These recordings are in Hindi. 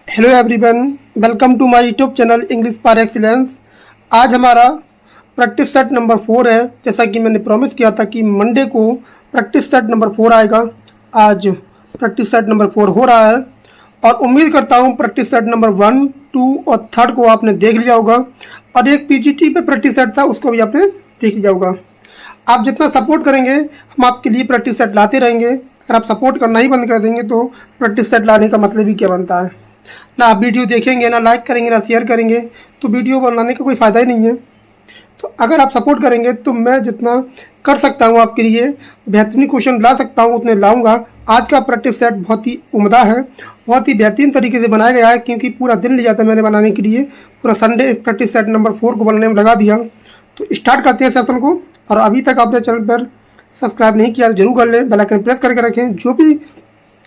Hello everyone, welcome to my YouTube channel English for excellence. आज हमारा प्रैक्टिस सेट नंबर 4 है। जैसा कि मैंने प्रॉमिस किया था कि मंडे को प्रैक्टिस सेट नंबर 4 आएगा। आज प्रैक्टिस सेट नंबर 4 हो रहा है और उम्मीद करता हूँ प्रैक्टिस सेट नंबर 1, 2 और 3 को आपने देख लिया होगा और एक पीजीटी पे प्रैक्टिस सेट था उसको भी आपने देख लिया होगा। आप जितना सपोर्ट करेंगे हम आपके लिए प्रैक्टिस सेट लाते रहेंगे। अगर आप सपोर्ट करना ही बंद कर देंगे तो प्रैक्टिस सेट लाने का मतलब ही क्या बनता है। ना आप वीडियो देखेंगे, ना लाइक करेंगे, ना शेयर करेंगे, तो वीडियो बनाने का कोई फ़ायदा ही नहीं है। तो अगर आप सपोर्ट करेंगे तो मैं जितना कर सकता हूँ आपके लिए बेहतरीन क्वेश्चन ला सकता हूँ उतने लाऊंगा। आज का प्रैक्टिस सेट बहुत ही उम्दा है, बहुत ही बेहतरीन तरीके से बनाया गया है क्योंकि पूरा दिन लिया था मैंने बनाने के लिए। पूरा संडे प्रैक्टिस सेट नंबर 4 को बनाने में लगा दिया। तो स्टार्ट करते हैं सेशन को। और अभी तक आपने चैनल पर सब्सक्राइब नहीं किया जरूर कर लें, बेल आइकन प्रेस करके रखें। जो भी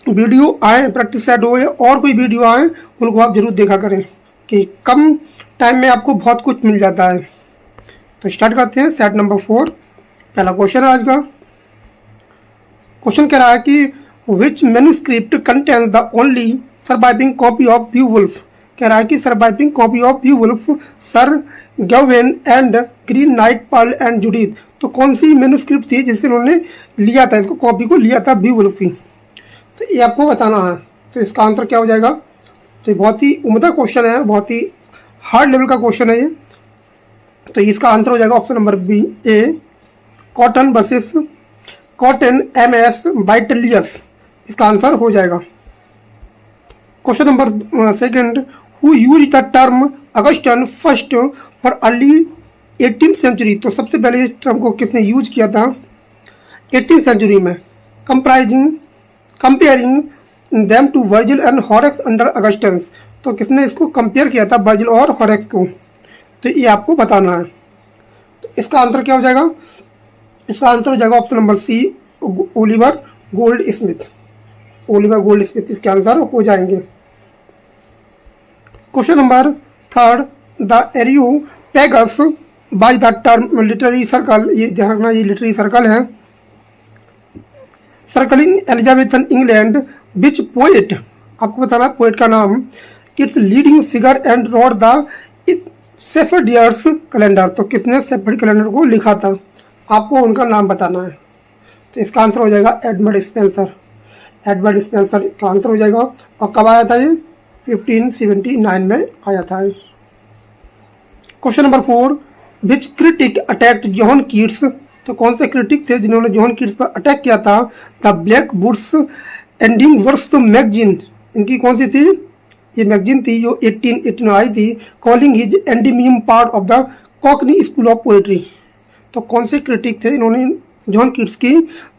वीडियो आए प्रैक्टिस सेट हो या और कोई वीडियो आए उनको आप जरूर देखा करें कि कम टाइम में आपको बहुत कुछ मिल जाता है। तो स्टार्ट करते हैं सेट नंबर 4। पहला क्वेश्चन है आज का। क्वेश्चन कह रहा है कि which manuscript contains the only surviving copy of Beowulf. कह रहा है कि surviving copy of Beowulf Sir Gawain and Green Knight Pearl and Judith. तो कौन सी मैन्युस्क्रिप्ट थी जिससे उन्होंने लिया था, इसको कॉपी को लिया था बीवुल्फ की। तो ये आपको बताना है। तो इसका आंसर क्या हो जाएगा। तो ये बहुत ही उम्दा क्वेश्चन है, बहुत ही हार्ड लेवल का क्वेश्चन है ये। तो इसका आंसर हो जाएगा option number B, a Cotton versus Cotton MS Vitellius. इसका आंसर हो जाएगा। Question number second, who use the term Augustan first for early 18th century. तो सबसे पहले इस टर्म को किसने यूज किया था 18th सेंचुरी में। Comparing them to Virgil and Horace under Augustans. तो किसने इसको कंपेयर किया था वर्जिल और हॉरेक्स को। तो ये आपको बताना है। तो इसका आंसर क्या हो जाएगा। इसका आंसर हो जाएगा option number C, Oliver Goldsmith. Oliver Goldsmith इसके आंसर हो जाएंगे। Question number third, the Areopagus by the term literary circle. ये ध्यान रखना, ये लिटरेरी सर्कल है। Circling Elizabethan England which poet. आपको बताना पोएट का नाम। It's leading figure and wrote the Shepheardes Calender. तो किसने सेफर्ड कैलेंडर को लिखा था, आपको उनका नाम बताना है। तो इसका आंसर हो जाएगा एडवर्ड स्पेंसर। एडवर्ड स्पेंसर का आंसर हो जाएगा। और कब आया था ये 1579 में आया था। क्वेश्चन नंबर 4, विच क्रिटिक अटैक्ट जॉन कीट्स। तो कौन से क्रिटिक थे जिन्होंने जॉन कीट्स पर अटैक किया था। The Blackwood's Edinburgh Magazine. इनकी कौन सी थी, ये मैगजीन थी जो 1818 में आई थी। Calling his Endymion part of the Cockney school of poetry. तो कौन से क्रिटिक थे इन्होंने जॉन कीट्स की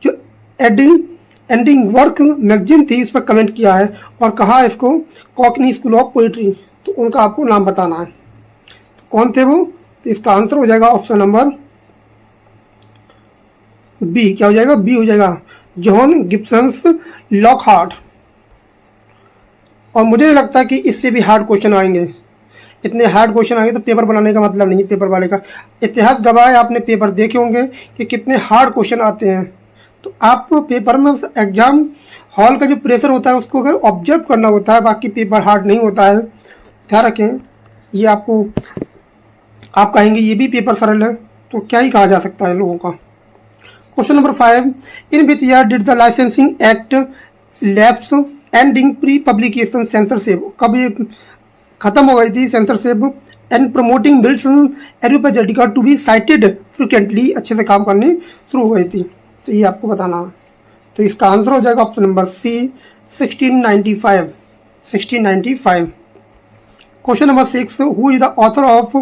जो एंडिंग वर्क मैगजीन थी इस पर कमेंट किया है और कहा इसको कॉकनी स्कूल ऑफ पोएट्री। तो उनका आपको नाम बताना है। तो कौन थे वो। तो इसका आंसर हो जाएगा ऑप्शन नंबर बी। क्या हो जाएगा, बी हो जाएगा, जॉन गिब्सन्स लॉकहार्ट। और मुझे लगता है कि इससे भी हार्ड क्वेश्चन आएंगे। इतने हार्ड क्वेश्चन आएंगे तो पेपर बनाने का मतलब नहीं। पेपर वाले का इतिहास गवाह है, आपने पेपर देखे होंगे कि कितने हार्ड क्वेश्चन आते हैं। तो आप पेपर में एग्जाम हॉल का जो प्रेशर होता है उसको अगर ऑब्जर्व करना होता है, बाकी पेपर हार्ड नहीं होता है। ध्यान रखें, ये आपको आप कहेंगे ये भी पेपर सरल है, तो क्या ही कहा जा सकता है लोगों का। Question number 5, in which year did the licensing act lapse ending pre publication censorship. कब ये खत्म हो गई थी censorship and promoting builds Areopagitica to be cited frequently. अच्छे से काम करनी शुरू हो गई थी। तो ये आपको बताना है। तो इसका आंसर हो जाएगा option number C, 1695। 1695। Question number 6, who is the author of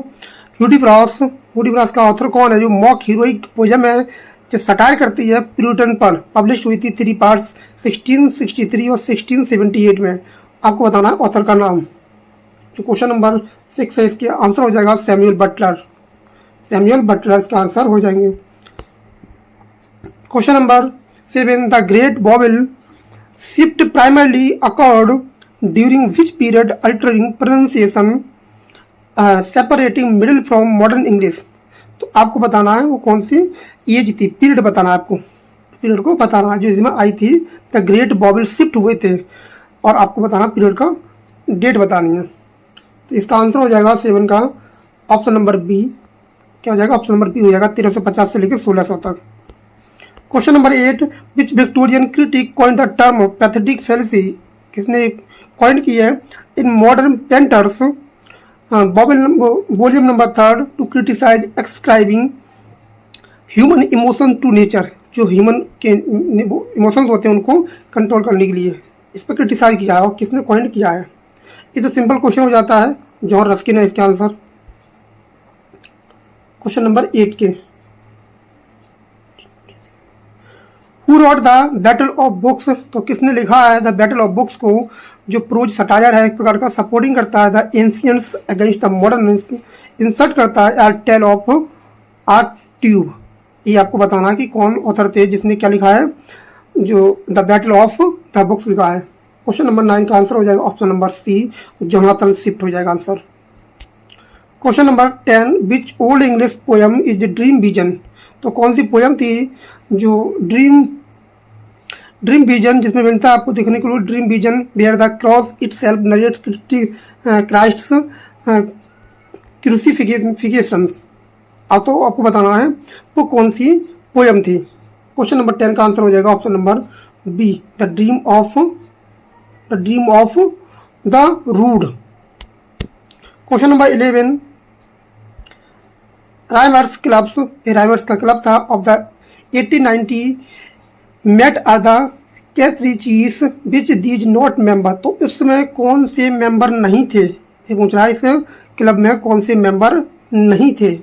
Hudibras. Hudibras का ऑथर कौन है जो मॉक हीरोइक पोएम है जो सटायर करती है प्यूरिटन पर। पब्लिश हुई थी 3 पार्ट्स 1663 और 1678 में। आपको बताना है ऑथर का नाम। जो क्वेश्चन नंबर 6 है इसके आंसर हो जाएगा सैमुअल बटलर। सैमुअल बटलर इसका आंसर हो जाएंगे। Question number 7, the great बॉबल shift primarily accord during which period altering pronunciation separating middle from modern English. तो आपको बताना है वो कौन सी एज थी, पीरियड बताना है आपको। पीरियड को बताना है जो इसमें आई थी द ग्रेट बॉबल शिफ्ट हुए थे और आपको बताना पीरियड का डेट बतानी है। तो इसका आंसर हो जाएगा 7 का ऑप्शन नंबर बी। क्या हो जाएगा? ऑप्शन नंबर बी हो जाएगा 1350 से लेकर 1600 तक। Question number 8, which Victorian critic coined the term pathetic fallacy? किसने कॉइन की है? In Modern Painters volume number 3 to criticise ascribing human emotion to nature. जो ह्यूमन के इमोशंस होते हैं उनको कंट्रोल करने के लिए इस पर क्रिटिसाइज किया है। और किसने कॉइन किया है? ये तो सिंपल क्वेश्चन हो जाता है, जॉन रस्किन है इसका आंसर। क्वेश्चन नंबर 8 के, who rot the Battle of books? तो किसने लिखा है द बैटल ऑफ बुक्स को? जो प्रोज सटायर है एक प्रकार का, सपोर्टिंग करता है the ancients against the modernist, insert करता है टेल ऑफ आर्ट ट्यूब। ये आपको बताना है कि कौन ऑथर थे जिसने क्या लिखा है, जो the Battle of the Books लिखा है। क्वेश्चन नंबर 9 का आंसर हो जाएगा option number C, Jonathan Swift हो जाएगा answer. Question number 10, which Old English poem is the dream vision? तो कौन सी पोएम थी जो ड्रीम विजन जिसमें मिलता है आपको देखने को dream vision where the cross itself narrates Christ's crucifixion. तो आपको बताना है वो कौन सी पोएम थी। क्वेश्चन नंबर 10 का आंसर हो जाएगा option number B, the dream of the rood. Question number 11, rhymers clubs, ये राइमर्स का क्लब था of the 1890 met are the Cheshire Cheese which these not member. तो इसमें कौन से मेंबर नहीं थे? ये पूछ रहा है इस क्लब में कौन से मेंबर नहीं थे।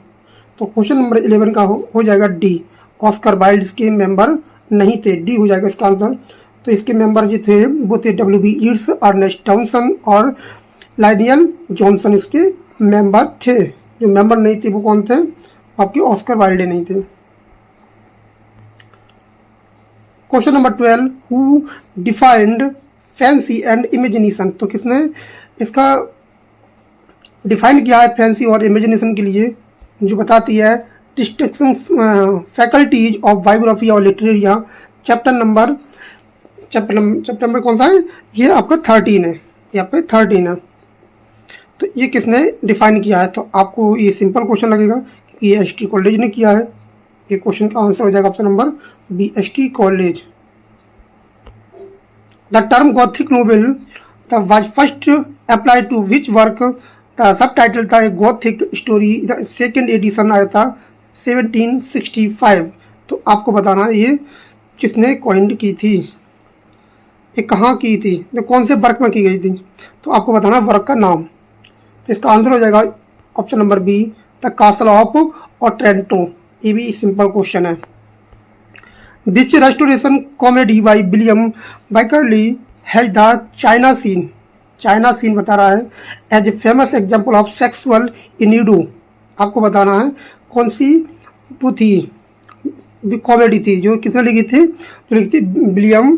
तो क्वेश्चन नंबर 11 का हो जाएगा डी, ऑस्कर वाइल्ड के मेंबर नहीं थे। डी हो जाएगा इसका आंसर। तो इसके मेंबर जो थे वो थे W.B. ईट्स, अर्नेस्ट टाउनसन और लाइडियल जॉनसन इसके मेंबर थे। जो मेंबर नहीं थे वो कौन थे? आपके ऑस्कर वाइल्ड नहीं थे। Question number 12, who defined fancy and imagination? तो किसने इसका डिफाइन किया है फैंसी और इमेजिनेशन के लिए? जो बताती है डिस्ट्रक्शन फैकल्टीज ऑफ बायोग्राफी और लिटरेरिया, चैप्टर नंबर कौन सा है? ये आपका 13 है, ये आपका 13 है। तो ये किसने डिफाइन किया है? तो आपको ये सिंपल क्वेश्चन लगेगा कि ये एस टी कॉलेज ने किया है। ये क्वेश्चन का आंसर हो जाएगा option number B, S T Coleridge. The term Gothic novel the was first applied to which work? The subtitle था गॉथिक स्टोरी, सेकेंड एडिशन आया था 1765। तो आपको बताना ये किसने कॉइंड की थी, ये कहाँ की थी, ये कौन से वर्क में की गई थी। तो आपको बताना वर्क का नाम। तो इसका आंसर हो जाएगा option number B, the castle of Otranto. ये भी सिंपल क्वेश्चन है। Which restoration comedy by William बैकरली हैज द चाइना सीन बता रहा है as a famous example of sexual innuendo. आपको बताना है कौन सी वो थी कॉमेडी थी जो किसने लिखी थी? जो लिखी थी विलियम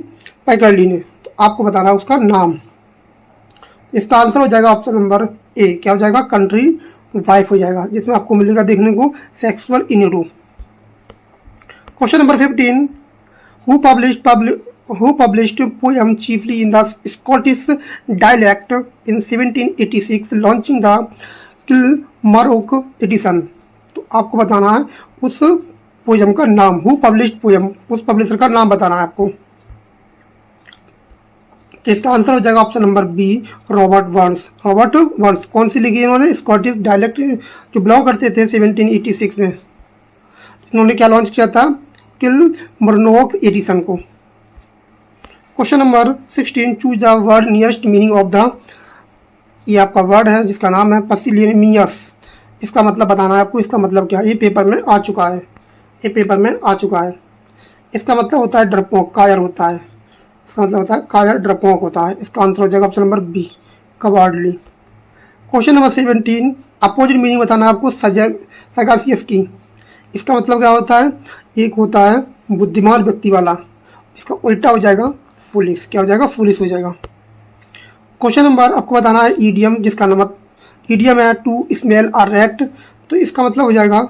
बैकरली ने। तो आपको बताना है उसका नाम। इसका आंसर हो जाएगा ऑप्शन नंबर ए, क्या हो जाएगा? कंट्री वाइफ हो जाएगा, जिसमें आपको मिलेगा देखने को sexual innuendo. Question number 15, who published poem chiefly in the Scottish dialect in 1786 launching the Kilmarnock edition. तो आपको बताना है उस पोएम का नाम, हु पब्लिश्ड पोएम, उस पब्लिशर का नाम बताना है आपको। तो इसका आंसर हो जाएगा option number B, Robert Burns. कौन सी लिखी इन्होंने? स्कॉटिश डायलेक्ट जो बिलोंग करते थे 1786 में। इन्होंने क्या लॉन्च किया था? किलमरनोक एडिशन को। Question number 16, choose the word nearest meaning of the. ये आपका वर्ड है जिसका नाम है पसिलियमियस। इसका मतलब बताना है आपको। इसका मतलब क्या है? ये पेपर में आ चुका है। इसका मतलब होता है डरपोक, कायर होता है। इसका मतलब होता है कायर, डरपोक होता है। इसका आंसर हो जाएगा option number B, cowardly. Question number 17, opposite meaning बताना है आपको सगासियस की। इसका मतलब क्या होता है? एक होता है बुद्धिमान व्यक्ति वाला, इसका उल्टा हो जाएगा फुलिश। क्या हो जाएगा? फुलिश हो जाएगा। क्वेश्चन नंबर आपको बताना है ईडियम, जिसका नंबर ईडियम है टू स्मेल अ रैट। तो इसका मतलब हो जाएगा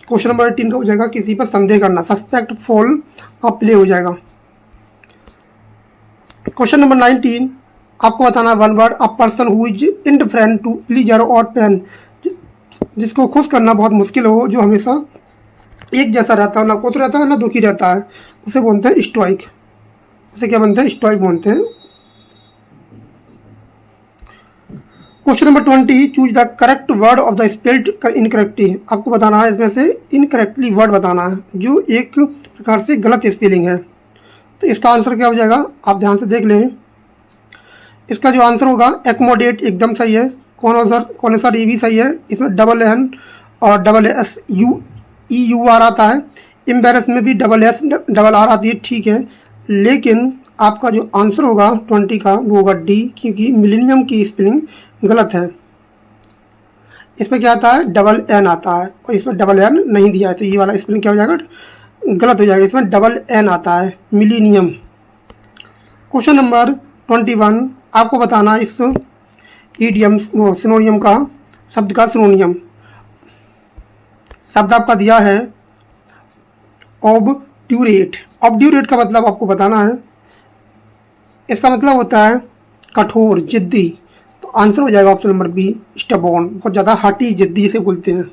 क्वेश्चन नंबर 18 का हो जाएगा किसी पर संदेह करना, सस्पेक्ट फॉल का प्ले हो जाएगा। क्वेश्चन नंबर 19, आपको बताना है one word, a person who is indifferent to pleasure और पेन, जिसको खुश करना बहुत मुश्किल हो, जो हमेशा एक जैसा रहता है, ना खुश रहता है ना दुखी रहता है, उसे बोलते हैं स्टोइक। उसे क्या बनते हैं? स्टोइक बोलते हैं। Question number 20, choose the correct word of the spelled incorrectly. आपको बताना है इसमें से इनकरेक्टली वर्ड बताना है जो एक प्रकार से गलत स्पेलिंग है। तो इसका आंसर क्या हो जाएगा, आप ध्यान से देख लें। इसका जो आंसर होगा, एकोमोडेट एकदम सही है, कॉन्सर ये भी सही है, इसमें डबल एन और double S U E U R आता है। एम्बेरस में भी डबल एस डबल आर आती है, ठीक है, लेकिन आपका जो आंसर होगा 20 का वो होगा डी, क्योंकि मिलेनियम की स्पेलिंग गलत है। इसमें क्या आता है? डबल एन आता है, और इसमें डबल एन नहीं दिया है, तो ये वाला स्पेलिंग क्या हो जाएगा? गलत हो जाएगा। इसमें डबल एन आता है, मिलेनियम। क्वेश्चन नंबर 21, आपको बताना इस ईडियम सिनोनियम का, शब्द का सिनोनियम। शब्द आपका दिया है ऑब्ड्यूरेट। ऑब्ड्यूरेट का मतलब आपको बताना है। इसका मतलब होता है कठोर, जिद्दी। तो आंसर हो जाएगा ऑप्शन नंबर बी, स्टबॉर्न। बहुत ज़्यादा हाटी, जिद्दी से बोलते हैं।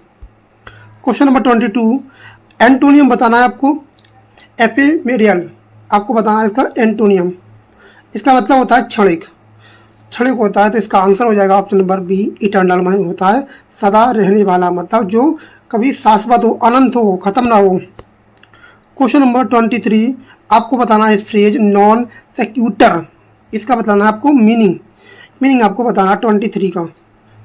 क्वेश्चन नंबर 22, एंटोनियम बताना है आपको, एफेमेरियल। आपको बताना है इसका एंटोनियम। इसका मतलब होता है क्षणिक। क्षणिक होता है, तो इसका आंसर हो जाएगा ऑप्शन नंबर बी, इटर्नल में होता है सदा रहने वाला, मतलब जो कभी शाश्वत हो, अनंत हो, खत्म ना हो। क्वेश्चन नंबर 23, आपको बताना है इस फ्रेज नॉन सेक्यूटर। इसका बताना है आपको मीनिंग आपको बताना है 23 का।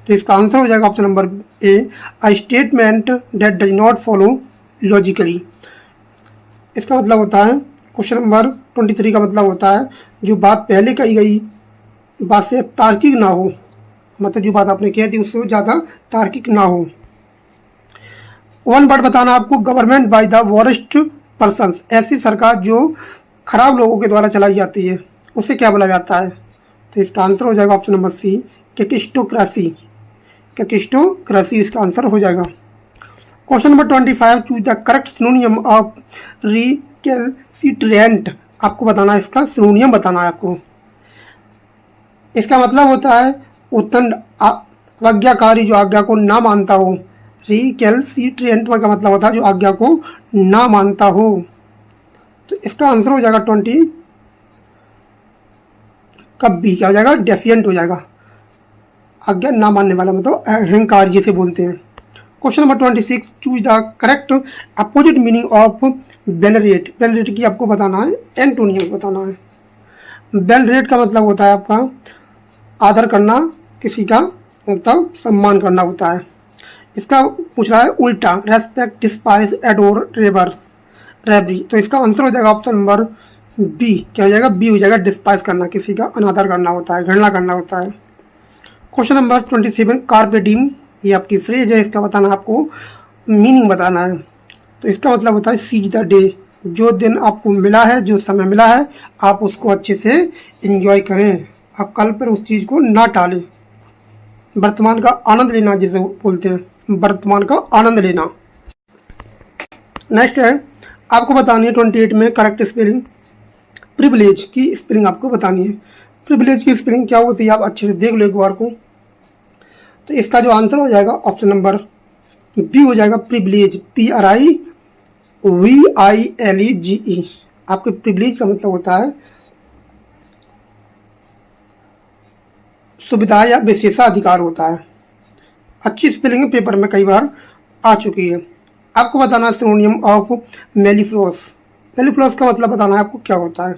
तो इसका आंसर हो जाएगा option number A, a statement that does not follow logically. इसका मतलब होता है, क्वेश्चन नंबर 23 का मतलब होता है जो बात पहले कही गई बात से तार्किक ना हो, मतलब जो बात आपने कही थी उससे ज़्यादा तार्किक ना हो। वन वर्ड बताना आपको, गवर्नमेंट बाय द वरिष्ठ पर्सन्स। ऐसी सरकार जो खराब लोगों के द्वारा चलाई जाती है, उसे क्या बोला जाता है? तो इसका आंसर हो जाएगा ऑप्शन नंबर सी, कैकिस्टोक्रेसी। कैकिस्टोक्रेसी इसका आंसर हो जाएगा। Question number 25, choose the correct synonym of recalcitrant. आपको बताना है इसका सिनोनियम बताना है आपको। इसका मतलब होता है उत्तंड, आज्ञाकारी, जो आज्ञा को ना मानता हो। रिकैलसिट्रेंट का मतलब होता है जो आज्ञा को ना मानता हो। तो इसका आंसर हो जाएगा 20 कब भी क्या हो जाएगा? डेफिएंट हो जाएगा। आज्ञा ना मानने वाला मतलब अहंकार जिसे बोलते हैं। Question number 26, choose the correct opposite meaning of venerate. Venerate की आपको बताना है एंटोनियम बताना है। वेनरेट का मतलब होता है आपका आदर करना, किसी का मतलब सम्मान करना होता है। इसका पूछ रहा है उल्टा, रेस्पेक्ट, डिस्पाइस, एडोर, रेवरी। तो इसका आंसर हो जाएगा ऑप्शन नंबर बी, क्या हो जाएगा? बी हो जाएगा, डिस्पाइस करना, किसी का अनादर करना होता है, घृणा करना होता है। क्वेश्चन नंबर 27, कार्पे डीम, ये आपकी फ्रेज है, इसका बताना आपको मीनिंग बताना है। तो इसका मतलब होता है सीज द डे। जो दिन आपको मिला है, जो समय मिला है, आप उसको अच्छे से एंजॉय करें, आप कल पर उस चीज़ को ना टालें। वर्तमान का आनंद लेना जिसे बोलते हैं, वर्तमान का आनंद लेना। नेक्स्ट है, आपको बतानी है 28 में करेक्ट स्पेलिंग। प्रिविलेज की स्पेलिंग आपको बतानी है। प्रिविलेज की स्पेलिंग क्या होती है आप अच्छे से देख लो एक बार को। तो इसका जो आंसर हो जाएगा ऑप्शन नंबर बी हो जाएगा, प्रिविलेज, PRIVILEGE। आपके प्रिविलेज का मतलब होता है सुविधा या विशेषाधिकार होता है। अच्छी स्पेलिंग पेपर में कई बार आ चुकी है। आपको बताना है सिनोनियम ऑफ मेलिफ्लोस। मेलिफ्लोस का मतलब बताना है आपको क्या होता है।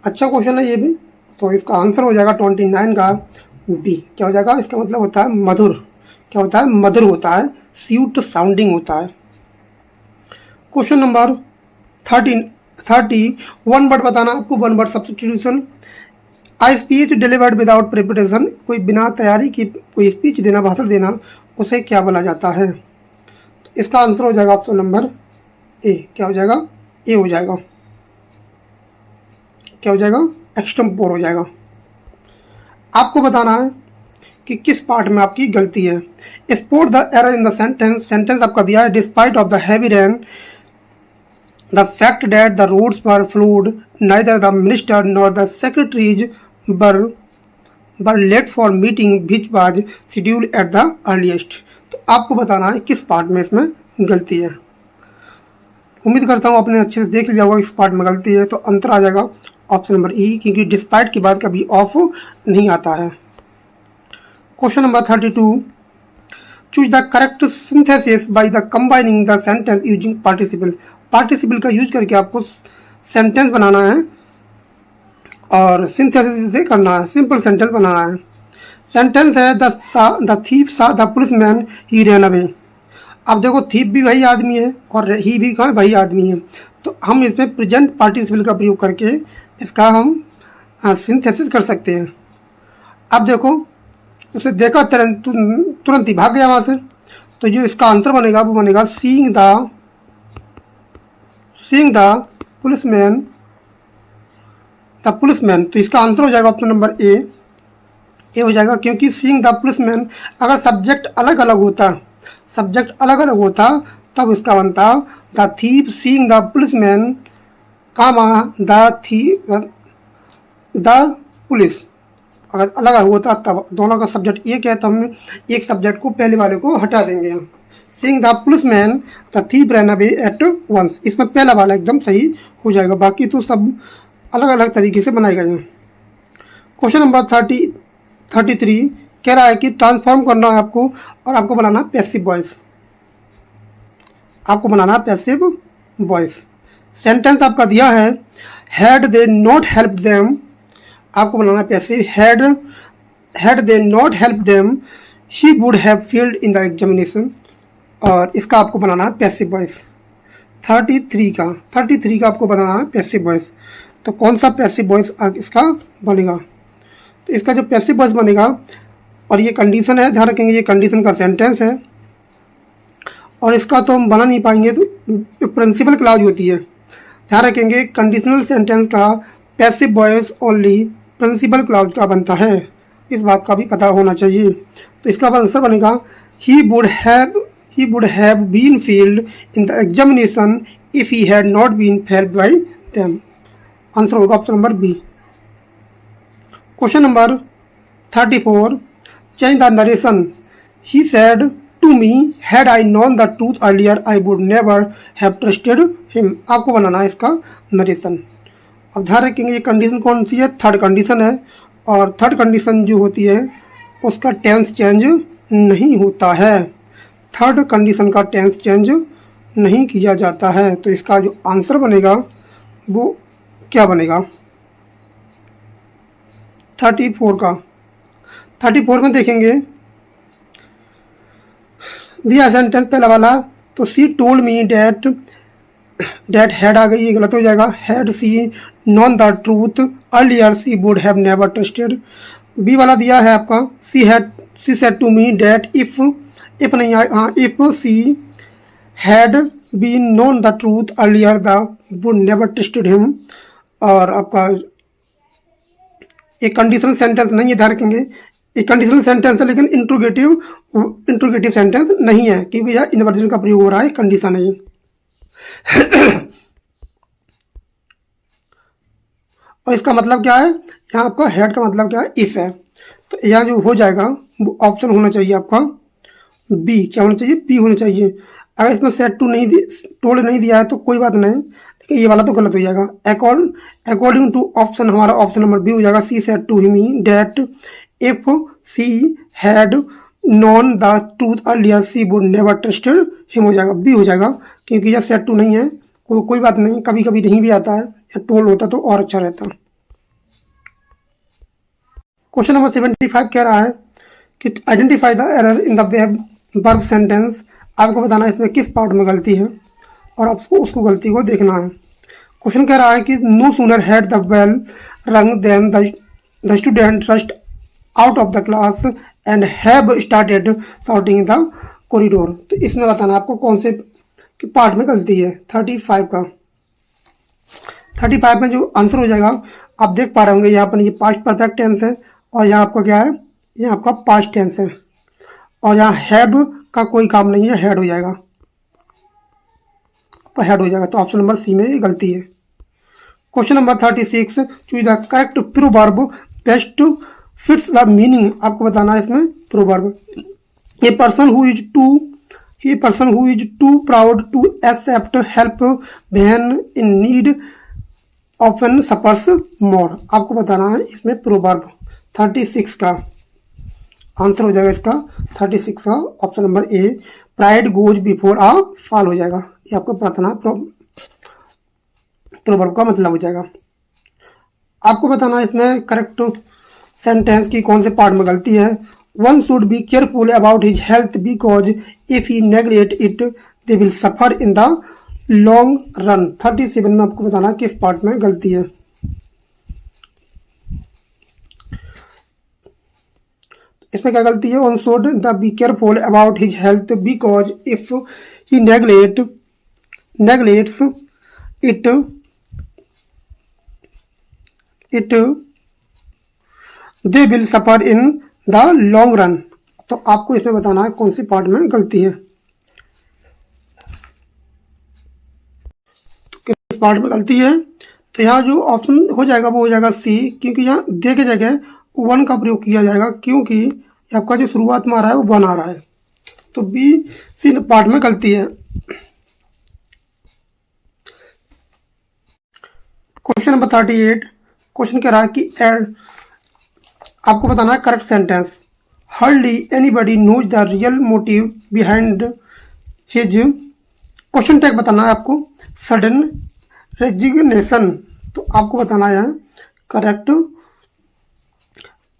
अच्छा क्वेश्चन है ये भी। तो इसका आंसर हो जाएगा 29 का बी, क्या हो जाएगा? इसका मतलब होता है मधुर। क्या होता है? मधुर होता है, स्वीट साउंडिंग होता है। क्वेश्चन नंबर 30 वन वर्ड बताना आपको, वन वर्ड सब्स्टिट्यूशन। आई स्पीच डिलीवर्ड विदाउट प्रिपरेशन। कोई बिना तैयारी की कोई स्पीच देना, भाषण देना, उसे क्या बोला जाता है? तो इसका आंसर हो जाएगा ऑप्शन नंबर ए, क्या हो जाएगा? ए हो जाएगा। क्या हो जाएगा? एक्सटेम्पोर हो जाएगा। आपको बताना है कि किस पार्ट में आपकी गलती है। Spot the error in the sentence. Sentence आपका दिया है, despite of the heavy rain, the fact that the roads were flood, neither the minister nor the secretaries were were late for meeting which was schedule at the earliest. तो आपको बताना है किस पार्ट में इसमें गलती है। उम्मीद करता हूँ आपने अच्छे से देख लिया होगा, इस पार्ट में गलती है तो आंसर आ जाएगा ऑप्शन नंबर ई, क्योंकि डिस्पाइट के बाद कभी ऑफ नहीं आता है। Question number 32, choose the correct synthesis by the combining the sentence using participle. Participle का यूज करके आपको सेंटेंस बनाना है और सिंथेसिस से करना है, सिंपल सेंटेंस बनाना है। सेंटेंस है the thief saw the policeman he ran away. अब देखो थीफ भी वही आदमी है और ही भी कहाँ वही आदमी है, तो हम इसमें प्रेजेंट पार्टिसिपल का प्रयोग करके इसका हम सिंथेसिस कर सकते हैं। अब देखो उसे देखा तुरंत ही भाग गया वहाँ से, तो जो इसका आंसर बनेगा वो बनेगा सीइंग द पुलिसमैन तो इसका आंसर हो जाएगा ऑप्शन नंबर ए हो जाएगा, क्योंकि सीइंग द पुलिसमैन अगर सब्जेक्ट अलग अलग होता तब इसका बनता the thief seeing the policeman comma the police. अगर अलग होता तब दोनों का सब्जेक्ट एक है तो हम एक सब्जेक्ट को पहले वाले को हटा देंगे। Seeing the policeman the thief ran away at once, इसमें पहला वाला एकदम सही हो जाएगा, बाकी तो सब अलग अलग तरीके से बनाए गए हैं। क्वेश्चन नंबर 33 कह रहा है कि ट्रांसफॉर्म करना है आपको और आपको बनाना है पैसिव वॉइस। सेंटेंस आपका दिया है had they not help them, आपको बनाना है passive. Had they not help them she would have failed in the examination, और इसका आपको बनाना है पैसिव वॉइस। 33 का आपको बनाना है पैसिव वॉइस। तो कौन सा पैसिव वॉइस इसका बनेगा, तो इसका जो पैसिव वॉइस बनेगा, और ये कंडीशन है, ध्यान रखेंगे ये कंडीशन का सेंटेंस है और इसका तो हम बना नहीं पाएंगे, तो प्रिंसिपल क्लॉज होती है। ध्यान रखेंगे कंडीशनल सेंटेंस का passive voice only principal clause का बनता है, इस बात का भी पता होना चाहिए। तो इसका आंसर बनेगा he would have been failed in the examination if he had not been failed by them. Answer होगा option number B. Question number 34, change the narration. He said to me had I known the truth earlier I would never have trusted him. आपको बनाना है इसका नरेशन। अब ध्यान रखेंगे ये कंडीशन कौन सी है, थर्ड कंडीशन है, और थर्ड कंडीशन जो होती है उसका टेंस चेंज नहीं होता है। थर्ड कंडीशन का टेंस चेंज नहीं किया जाता है, तो इसका जो आंसर बनेगा वो क्या बनेगा 34 का। 34 में देखेंगे दिया सेंटेंस पहला वाला, तो she told me that had आ गई, ये गलत हो जाएगा। Had she known the truth earlier she would have never trusted. B वाला दिया है आपका she said to me that if नहीं आए, हाँ, if she had been known the truth earlier the would never trusted him. और आपका एक कंडीशनल सेंटेंस नहीं है, ध्यान रखेंगे एक कंडीशनल सेंटेंस है लेकिन इंट्रोगेटिव सेंटेंस नहीं है, क्योंकि यह इन्वर्जन का प्रयोग हो रहा है, कंडीशन है ये। और इसका मतलब क्या है, यहाँ आपका हेड का मतलब क्या है, इफ है, तो यहाँ जो हो जाएगा वो ऑप्शन होना चाहिए आपका बी। क्या होना चाहिए, बी होना चाहिए। अगर इसमें सेट टू टोल्ड नहीं दिया है तो कोई बात नहीं, लेकिन ये वाला तो गलत हो जाएगा। अकॉर्डिंग टू ऑप्शन हमारा ऑप्शन नंबर बी हो जाएगा। She said to him that if she had known the truth earlier she would never trusted him हो जाएगा, बी हो जाएगा, क्योंकि यह सेट टू नहीं है। कोई बात नहीं, कभी कभी नहीं भी आता है, या टोल्ड होता तो और अच्छा रहता। क्वेश्चन नंबर 75 कह रहा है कि identify the error in the verb sentence. आपको बताना है इसमें किस पार्ट में गलती है और आपको उसको गलती को देखना है। क्वेश्चन कह रहा है कि no sooner had the bell rung than the student rushed out of the class and have started shouting in the corridor. तो इसमें बताना आपको कौन से पार्ट में गलती है। 35 का 35 में जो आंसर हो जाएगा, आप देख पा रहे होंगे यहाँ पर ये पास्ट परफेक्ट टेंस है और यहाँ आपका क्या है, ये आपका पास्ट टेंस है, और यहाँ हैव का कोई काम नहीं है, हेड हो जाएगा, हेड हो जाएगा। तो ऑप्शन नंबर सी में गलती है। Question number 36, choose the correct proverb best fits the meaning आपको बताना है इसमें proverb. A person who is too proud to accept help when in need often suffers more आपको बताना है इसमें प्रोवर्ब। 36 का आंसर हो जाएगा इसका 36 का option number A, pride goes before a fall हो जाएगा। ये आपको बताना प्रोवर्ब का मतलब हो जाएगा। आपको बताना है इसमें करेक्ट सेंटेंस की कौन से पार्ट में गलती है। One should be careful about his health because if he neglect it they will suffer in the long run. 37 में आपको बताना है किस पार्ट में गलती है। इसमें क्या गलती है, one should the be careful about his health because if he neglects it they will suffer in the long run. तो आपको इसमें बताना है कौन सी पार्ट में गलती है। तो किस पार्ट में गलती है, तो यहाँ जो ऑप्शन हो जाएगा वो हो जाएगा सी, क्योंकि यहाँ दे के जगह वन का प्रयोग किया जाएगा, क्योंकि आपका जो शुरुआत में आ रहा है वो वन आ रहा है। तो बी सी पार्ट में गलती है। क्वेश्चन नंबर 38, क्वेश्चन कह रहा है कि आपको बताना है correct sentence. Hardly anybody knows the real motive behind his, question tag बताना है आपको सडन रेजिग्नेशन। तो आपको बताना है करेक्ट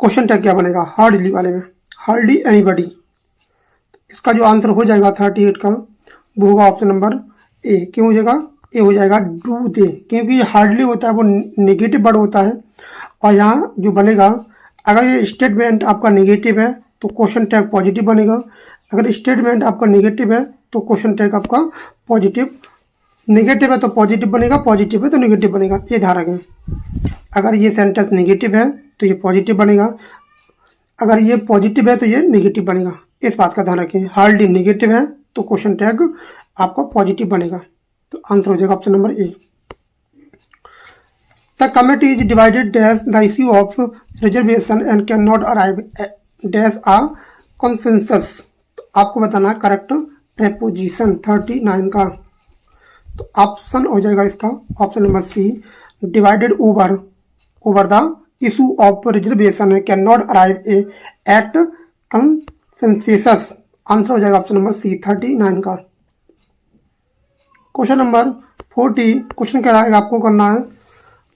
क्वेश्चन टैग क्या बनेगा हार्डली वाले में, हार्डली एनीबडी। इसका जो आंसर हो जाएगा 38 का वो होगा ऑप्शन नंबर ए। क्यों हो जाएगा, ए हो जाएगा डू दे, क्योंकि हार्डली होता है वो नेगेटिव वर्ड होता है। और यहाँ जो बनेगा, अगर ये स्टेटमेंट आपका नेगेटिव है तो क्वेश्चन टैग पॉजिटिव बनेगा, अगर स्टेटमेंट आपका नेगेटिव है तो क्वेश्चन टैग आपका पॉजिटिव, नेगेटिव है तो पॉजिटिव बनेगा, पॉजिटिव है तो नेगेटिव बनेगा। ये ध्यान रखें, अगर ये सेंटेंस नेगेटिव है तो ये पॉजिटिव बनेगा, अगर ये पॉजिटिव है तो ये नेगेटिव बनेगा। इस बात का ध्यान रखें, हार्डली नेगेटिव है तो क्वेश्चन टैग आपका पॉजिटिव बनेगा। तो आंसर हो जाएगा option number A. The committee is divided dash the issue of reservation and can not arrive dash a consensus. तो आपको बताना है करेक्ट प्रेपोजिशन 39 का। तो ऑप्शन हो जाएगा इसका option number C, divided over the issue of reservation can not arrive at consensus. Answer हो जाएगा ऑप्शन नंबर सी 39 का। क्वेश्चन नंबर 40, क्वेश्चन कह रहा है आपको करना है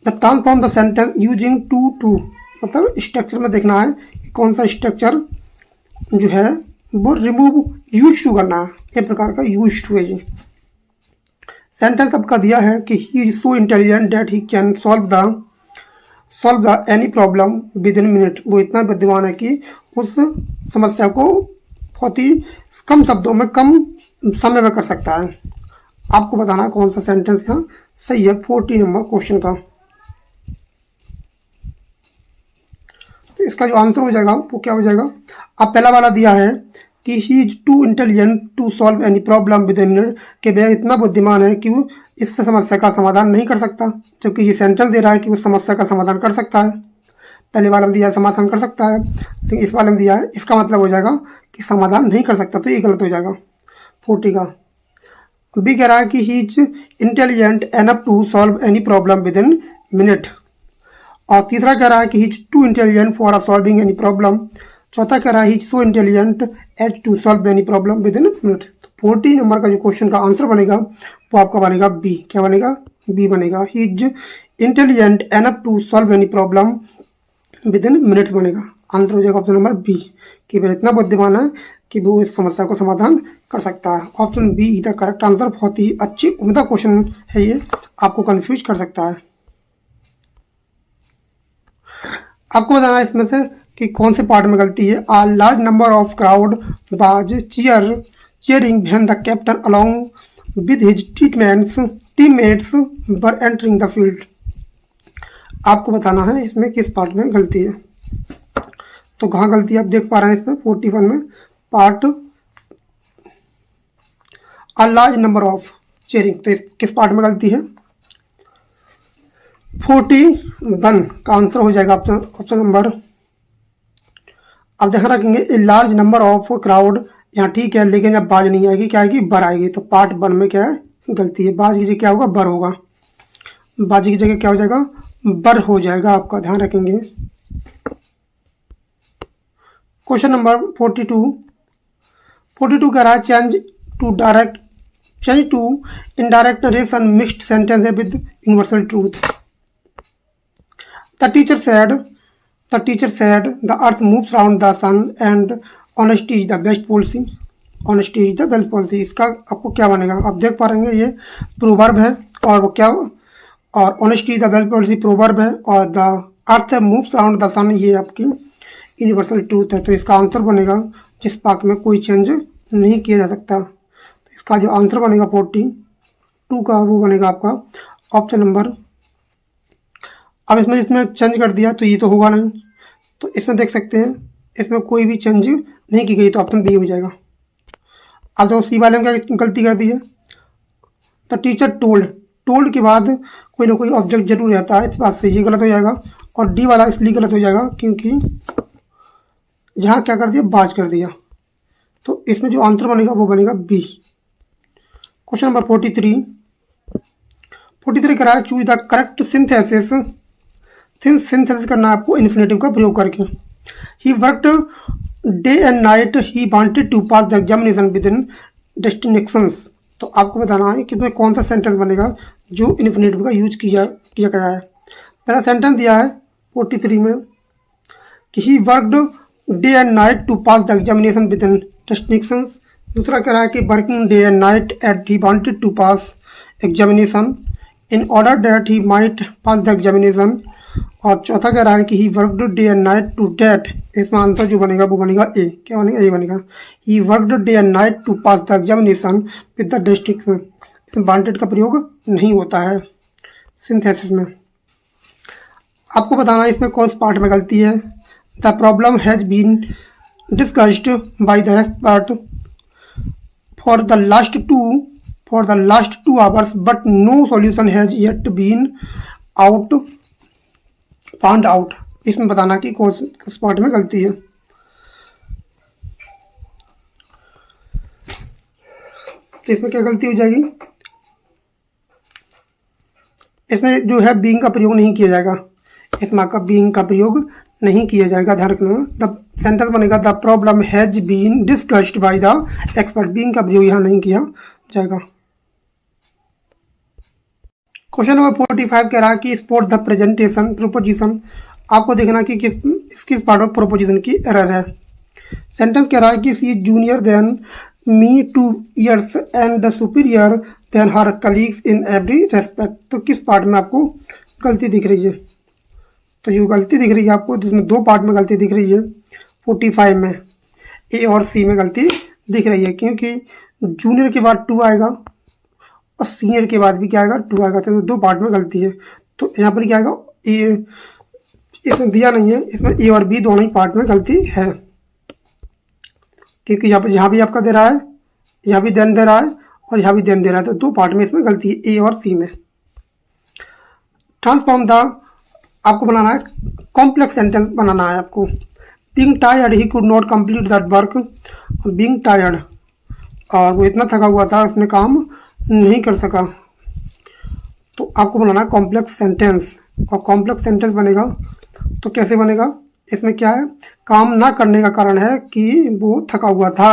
the transform the sentence using too, मतलब स्ट्रक्चर में देखना है कि कौन सा स्ट्रक्चर जो है वो रिमूव यूज टू करना है। एक प्रकार का यूज टू है जी। सेंटेंस आपका दिया है कि he is so intelligent that he can solve the any problem within minute. वो इतना बुद्धिमान है कि उस समस्या को बहुत ही कम शब्दों में कम समय में कर सकता है। आपको बताना है कौन सा सेंटेंस यहाँ सही है 40 नंबर क्वेश्चन का। तो इसका जो आंसर हो जाएगा वो क्या हो जाएगा, अब पहला वाला दिया है कि he is too intelligent to solve any problem within minute, कि वह इतना बुद्धिमान है कि वो इस समस्या का समाधान नहीं कर सकता, जबकि ये सेंटेंस दे रहा है कि उस समस्या का समाधान कर सकता है। पहले वाले में दिया है समाधान कर सकता है, तो इस वाले में दिया है इसका मतलब हो जाएगा कि समाधान नहीं कर सकता, तो ये गलत हो जाएगा 40 का। बी कह रहा है कि he is intelligent enough to solve any problem within minute. और तीसरा कह रहा है कि he is too intelligent for solving any problem. चौथा कह रहा है he is so intelligent as to solve any problem within minute. 40 number का जो क्वेश्चन का आंसर बनेगा वो आपका बनेगा बी। क्या बनेगा, बी बनेगा। He is intelligent enough to solve any problem within minutes बनेगा। आंसर हो जाएगा ऑप्शन नंबर बी, कि वह इतना बुद्धिमान है कि वो इस समस्या को समाधान कर सकता है। Option B is the correct answer. बहुत ही अच्छी उम्दा क्वेश्चन है ये, आपको कंफ्यूज कर सकता है। आपको बताना है इसमें से कि कौन से पार्ट में गलती है। A large number of crowd was cheering when the captain along with his teammates were entering the field। आपको बताना है इसमें किस पार्ट में गलती है। तो कहाँ गलती है आप देख पा रहे हैं इसमें 41 में, part a large number of chairing. तो किस पार्ट में गलती है, 41 का आंसर हो जाएगा ऑप्शन नंबर। अब ध्यान रखेंगे a large number of crowd, यहाँ ठीक है, लेकिन जब बाज नहीं आएगी क्या आएगी, बर आएगी। तो पार्ट 1 में क्या है, गलती है। बाज की जगह क्या होगा, बर होगा। बाज की जगह क्या हो जाएगा, बर हो जाएगा आपका, ध्यान रखेंगे। क्वेश्चन नंबर 42 कह रहा है change to indirect narration mixed sentence है with universal truth. The teacher said the earth moves around the sun and honesty is the best policy. Honesty is the best policy, इसका आपको क्या बनेगा, आप देख पा रहे हैं ये प्रोवर्ब है, और वो क्या, और honesty is the best policy proverb है, और the earth moves around the sun ये आपकी यूनिवर्सल ट्रूथ है। तो इसका आंसर बनेगा जिस पार्ट में कोई चेंज नहीं किया जा सकता। तो इसका जो आंसर बनेगा 42 का वो बनेगा आपका ऑप्शन नंबर। अब इसमें चेंज कर दिया तो ये तो होगा नहीं, तो इसमें देख सकते हैं इसमें कोई भी चेंज नहीं की गई, तो ऑप्शन बी हो जाएगा। अब जो सी वाले में क्या गलती कर दी है, द टीचर टोल्ड के बाद कोई ना कोई ऑब्जेक्ट जरूर रहता है, इस बात से ये गलत हो जाएगा। और डी वाला इसलिए गलत हो जाएगा क्योंकि यहाँ क्या कर दिया, बाज कर दिया। तो इसमें जो आंसर बनेगा वो बनेगा बी। क्वेश्चन नंबर 43 कह रहा है choose the correct synthesis. Synthesis करना है आपको इन्फिनेटिव का प्रयोग करके। He worked day and night, he wanted to pass the examination with in distinctions. तो आपको बताना है कि इसमें कौन सा सेंटेंस बनेगा जो इन्फिनेटिव का यूज किया गया है। पहला सेंटेंस दिया है 43 में कि he worked day and night to pass the examination with in distinctions. दूसरा कह रहा है कि working day and night at he wanted to pass examination in order that he might pass the examination. और चौथा कह रहा है कि he worked day and night to that, इसमें आंसर जो बनेगा वो बनेगा ए। क्या बनेगा, ए बनेगा। He worked day and night to pass the examination with the district. इसमें वांटेड का प्रयोग नहीं होता है सिंथेसिस में। आपको बताना है इसमें कौन स पार्ट में गलती है। The problem has been discussed by the expert for the last two hours but no solution has yet been found out. इसमें बताना कि कौन स पार्ट में गलती है। तो इसमें क्या गलती हो जाएगी, इसमें जो है बीइंग का प्रयोग नहीं किया जाएगा, इसमें आपका बीइंग का प्रयोग नहीं किया जाएगा, ध्यान रखना। द सेंटेंस बनेगा the problem has been discussed by the expert, being का प्रयोग यहाँ नहीं किया जाएगा। क्वेश्चन नंबर 45 कह रहा है कि स्पॉट द प्रेजेंटेशन प्रोपोजिशन। आपको देखना कि किस पार्ट में प्रोपोजिशन की एरर है। सेंटेंस कह रहा है कि she is junior than me 2 years and the superior than her colleagues in every respect. तो किस पार्ट में आपको गलती दिख रही है, तो ये गलती दिख रही है आपको, जिसमें दो पार्ट में गलती दिख रही है। 45 में ए और सी में गलती दिख रही है, क्योंकि जूनियर के बाद 2 आएगा और सीनियर के बाद भी क्या आएगा, 2 आएगा। तो दो पार्ट में गलती है। तो यहाँ पर क्या आएगा, ए इसमें दिया नहीं है, इसमें ए और बी दोनों ही पार्ट में गलती है, क्योंकि यहाँ पर यहाँ भी आपका दे रहा है, यहाँ भी देन दे रहा है और यहाँ भी देन दे रहा है। तो दो पार्ट में इसमें गलती है, ए और सी में। ट्रांसफॉर्म द, आपको बनाना है कॉम्प्लेक्स सेंटेंस बनाना है आपको। Being tired he could not complete that work. Being tired, और वो इतना थका हुआ था उसने काम नहीं कर सका। तो आपको बनाना है कॉम्प्लेक्स सेंटेंस, और कॉम्प्लेक्स सेंटेंस बनेगा तो कैसे बनेगा, इसमें क्या है, काम ना करने का कारण है कि वो थका हुआ था,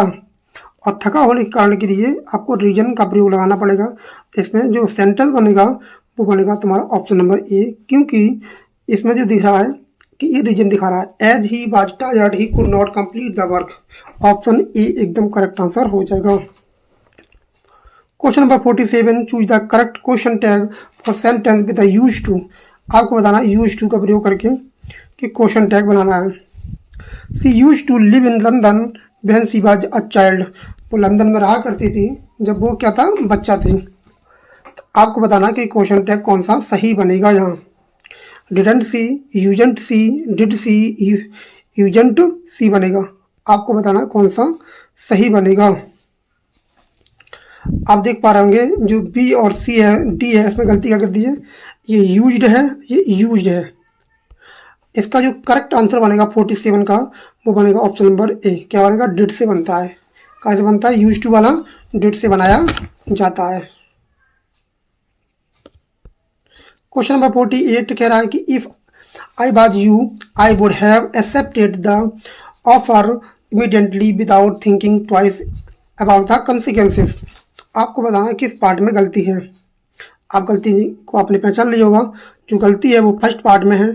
और थका होने के कारण के लिए आपको रीजन का प्रयोग लगाना पड़ेगा। इसमें जो सेंटेंस बनेगा वो बनेगा तुम्हारा ऑप्शन नंबर ए, क्योंकि इसमें जो दिख रहा है कि ये रीजन दिखा रहा है, as he was tired he could not complete the work. Option A एकदम करेक्ट आंसर हो जाएगा। Question number 47 choose the correct question tag for sentence with the use too. आपको बताना है यूज टू का प्रयोग करके कि क्वेश्चन टैग बनाना है। She used to live in London when she was a child. वो लंदन में रहा करती थी जब वो क्या था, बच्चा थी। तो आपको बताना कि क्वेश्चन टैग कौन सा सही बनेगा यहाँ। डिडंट सी, यूजेंट सी, डिड सी, यूजेंट सी बनेगा। आपको बताना कौन सा सही बनेगा। आप देख पा रहे होंगे जो बी और सी है, डी है, इसमें गलती क्या कर दी है, ये यूज्ड है, ये यूज्ड है। इसका जो करेक्ट आंसर बनेगा 47 का, वो बनेगा ऑप्शन नंबर ए। क्या बनेगा? डिड से बनता है। कहाँ से बनता है? यूज्ड टू वाला डिड से बनाया जाता है। क्वेश्चन नंबर 48 कह रहा है कि if I was you I would have accepted the offer immediately without thinking twice about the consequences. आपको बताना है किस पार्ट में गलती है। आप गलती को आपने पहचान लिया होगा। जो गलती है वो फर्स्ट पार्ट में है,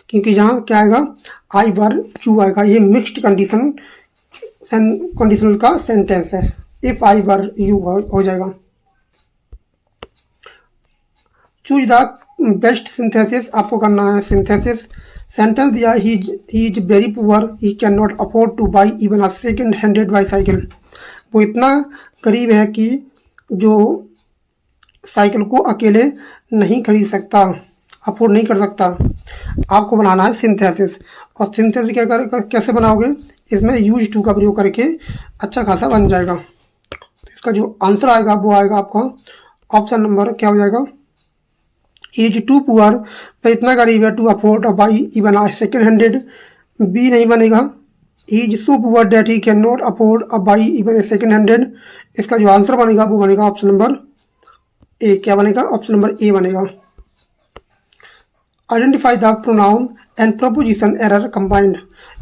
क्योंकि यहाँ क्या आएगा? आई वर यू आएगा। ये मिक्स्ड कंडीशनल का सेंटेंस है। इफ आई वर यू हो जाएगा। Choose the best synthesis. आपको करना है सिंथेसिस। सेंटेंस दिया, he is very poor, he can not afford two by even a second handed bicycle. वो इतना गरीब है कि जो साइकिल को अकेले नहीं खरीद सकता, अफोर्ड नहीं कर सकता। आपको बनाना है सिंथेसिस। और सिंथेसिस कैसे बनाओगे? इसमें यूज टू का प्रयोग करके अच्छा खासा बन जाएगा। तो इसका जो आंसर आएगा वो आएगा आपका ऑप्शन नंबर क्या हो जाएगा? इज टू पुअर, तो इतना गरीब है, to afford buy even a second handed. B नहीं बनेगा। Is so poor that he can not afford buy even a second handed. इसका जो आंसर बनेगा वो बनेगा ऑप्शन नंबर ए। क्या बनेगा? ऑप्शन नंबर ए बनेगा। Identify the pronoun and preposition error combined.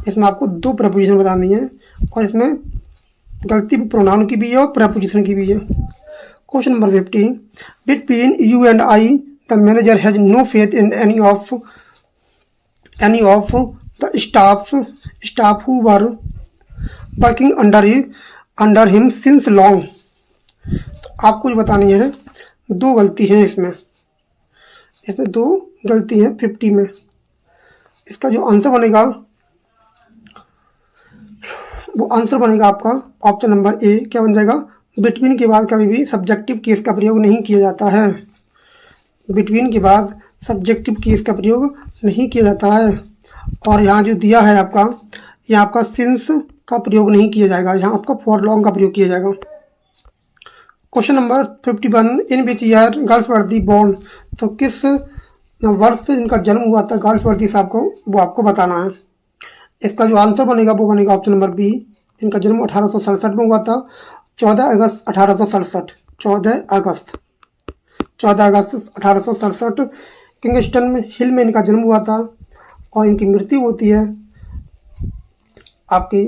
इसमें आपको दो प्रपोजिशन बतानी है और इसमें गलती प्रोनाउन की भी है और प्रपोजिशन की भी है। Question number 50, between you and I the manager has no faith in any of the staff who were working under him since long. तो आपको जो बतानी है, दो गलती है इसमें दो गलती है 50 में। इसका जो आंसर बनेगा वो आंसर बनेगा आपका ऑप्शन नंबर ए। क्या बन जाएगा? बिटवीन के बाद कभी भी सब्जेक्टिव केस का प्रयोग नहीं किया जाता है। बिटवीन के बाद सब्जेक्टिव केस का प्रयोग नहीं किया जाता है। और यहाँ जो दिया है आपका, यहाँ आपका सिंस का प्रयोग नहीं किया जाएगा, यहाँ आपका फॉर लॉन्ग का प्रयोग किया जाएगा। Question number 51, in which year Galsworthy born. तो किस वर्ष से इनका जन्म हुआ था गार्ड्सवर्दी साहब को, वो आपको बताना है। इसका जो आंसर बनेगा वो बनेगा ऑप्शन नंबर बी। इनका जन्म 1867 में हुआ था, 14 अगस्त 1867। 14 अगस्त 1867 किंगस्टन हिल में इनका जन्म हुआ था। और इनकी मृत्यु होती है आपकी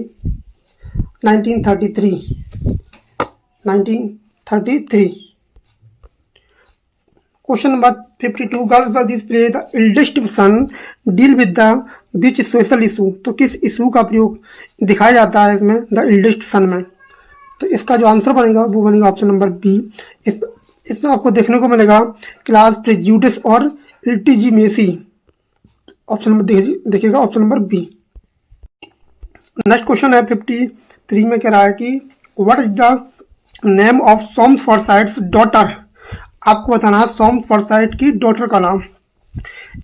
1933। Question number 52, Galsworthy play the eldest son deal with the which social issue. तो किस इशू का प्रयोग दिखाया जाता है इसमें द एल्डेस्ट सन में? तो इसका जो आंसर बनेगा वो बनेगा ऑप्शन नंबर बी। इसमें आपको देखने को मिलेगा क्लास प्रेजुडिस और लिटिजिमेसी। ऑप्शन नंबर देखिएगा option number B. Next question है 53 में कह रहा है कि what is the name of Soames Forsyte's daughter. आपको बताना है सॉम्स फॉरसाइट की डॉटर का नाम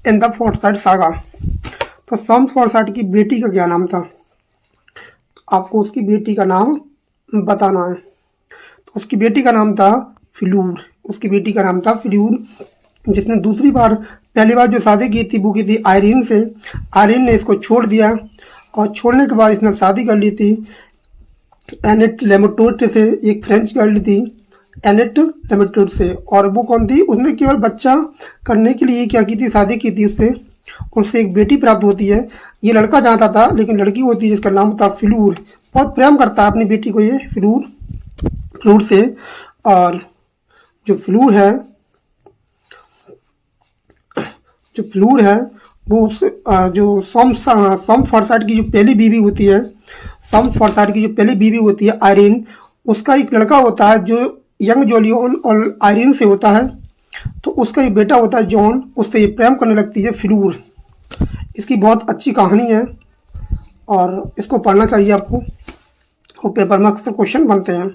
इन द फॉरसाइट सागा। तो सॉम्स फॉरसाइट की बेटी का क्या नाम था? आपको उसकी बेटी का नाम बताना है। तो उसकी बेटी का नाम था फ्लूर। उसकी बेटी का नाम था फ्लूर, जिसने पहली बार जो शादी की थी वो की थी आयरीन से। आयरीन ने इसको छोड़ दिया और छोड़ने के बाद इसने शादी कर ली थी एनेट लेमेटोर्ट से। एक फ्रेंच गर्ल थी एनेट लेमेटोर्ट से। और वो कौन थी? उसने केवल बच्चा करने के लिए क्या की थी? शादी की थी उससे। उससे एक बेटी प्राप्त होती है। ये लड़का चाहता था लेकिन लड़की होती है जिसका नाम था फ्लूर। बहुत प्रेम करता है अपनी बेटी को ये फ्लूर से। और जो फ्लूर है वो जो सॉम्स फॉरसाइट की जो पहली बीवी होती है, सॉम्स फॉरसाइट की जो पहली बीवी होती है आयरीन, उसका एक लड़का होता है जो यंग जोलियन और आयरीन से होता है। तो उसका एक बेटा होता है जॉन, उससे ये प्रेम करने लगती है फ्लूर। इसकी बहुत अच्छी कहानी है और इसको पढ़ना चाहिए आपको, और पेपर में अक्सर क्वेश्चन बनते हैं।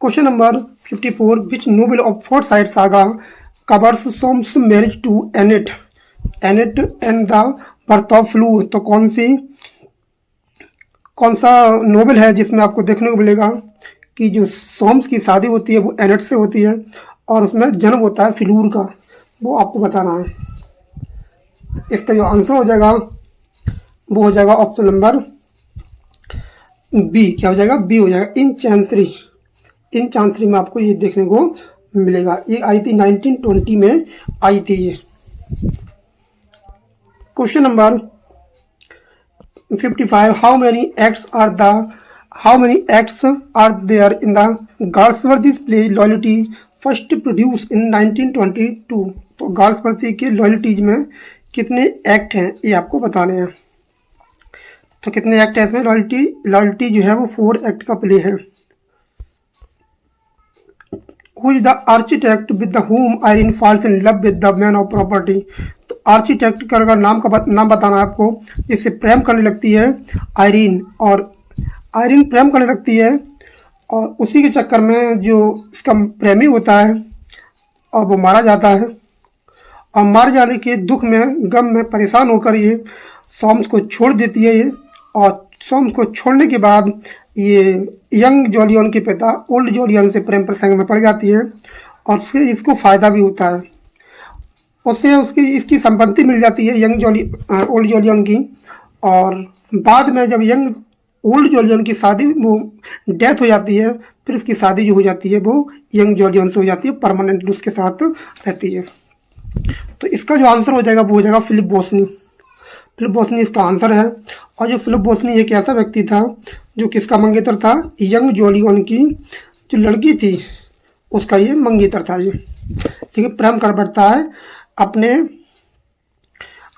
Question number 54, which novel of Forsyte saga covers Soames marriage to Annette and the birth of Fleur. तो कौन सा नोवेल है जिसमें आपको देखने को मिलेगा कि जो सॉम्स की शादी होती है वो एनेट से होती है और उसमें जन्म होता है फ्लूर का। वो आपको बताना है। इसका जो आंसर हो जाएगा वो हो जाएगा ऑप्शन नंबर बी। क्या हो जाएगा? बी हो जाएगा। इन चांसरी, इन चांसरी में आपको ये देखने को मिलेगा। ये आई थी 1920 में आई थी ये। Question number 55, how many acts are there in the Galsworthy play Loyalty first produced in 1922? तो गार्ल्सवर्दी के लॉयल्टीज में कितने एक्ट हैं ये आपको बताने हैं। तो कितने एक्ट है इसमें? लॉयल्टी जो है वो 4 एक्ट का प्ले है। Who is the architect with the whom Irene falls in love with the man of property? तो आर्किटेक्ट का अगर नाम बताना है आपको, जिससे प्रेम करने लगती है आयरीन, और आयरीन प्रेम करने लगती है और उसी के चक्कर में जो इसका प्रेमी होता है और वो मारा जाता है, और मार जाने के दुख में, गम में परेशान होकर ये सॉम्स को छोड़ देती है ये। और सॉम्स को छोड़ने के बाद ये यंग जॉलियन के पिता ओल्ड जॉलियन से प्रेम प्रसंग में पड़ जाती है और उससे इसको फ़ायदा भी होता है। उससे इसकी संपत्ति मिल जाती है ओल्ड जॉलियन की। और बाद में जब यंग ओल्ड जॉलियन की शादी, वो डेथ हो जाती है, फिर इसकी शादी जो हो जाती है वो यंग जॉलियन से हो जाती है, परमानेंटली उसके साथ रहती है। तो इसका जो आंसर हो जाएगा वो हो जाएगा फिलिप बोसनी। फिलिप बोसनी इसका आंसर है। और जो फिलिप बोसनी एक ऐसा व्यक्ति था जो किसका मंगेतर था? यंग जॉलियन की जो लड़की थी उसका ये मंगेतर था ये। ठीक है, प्रेम कर बैठता है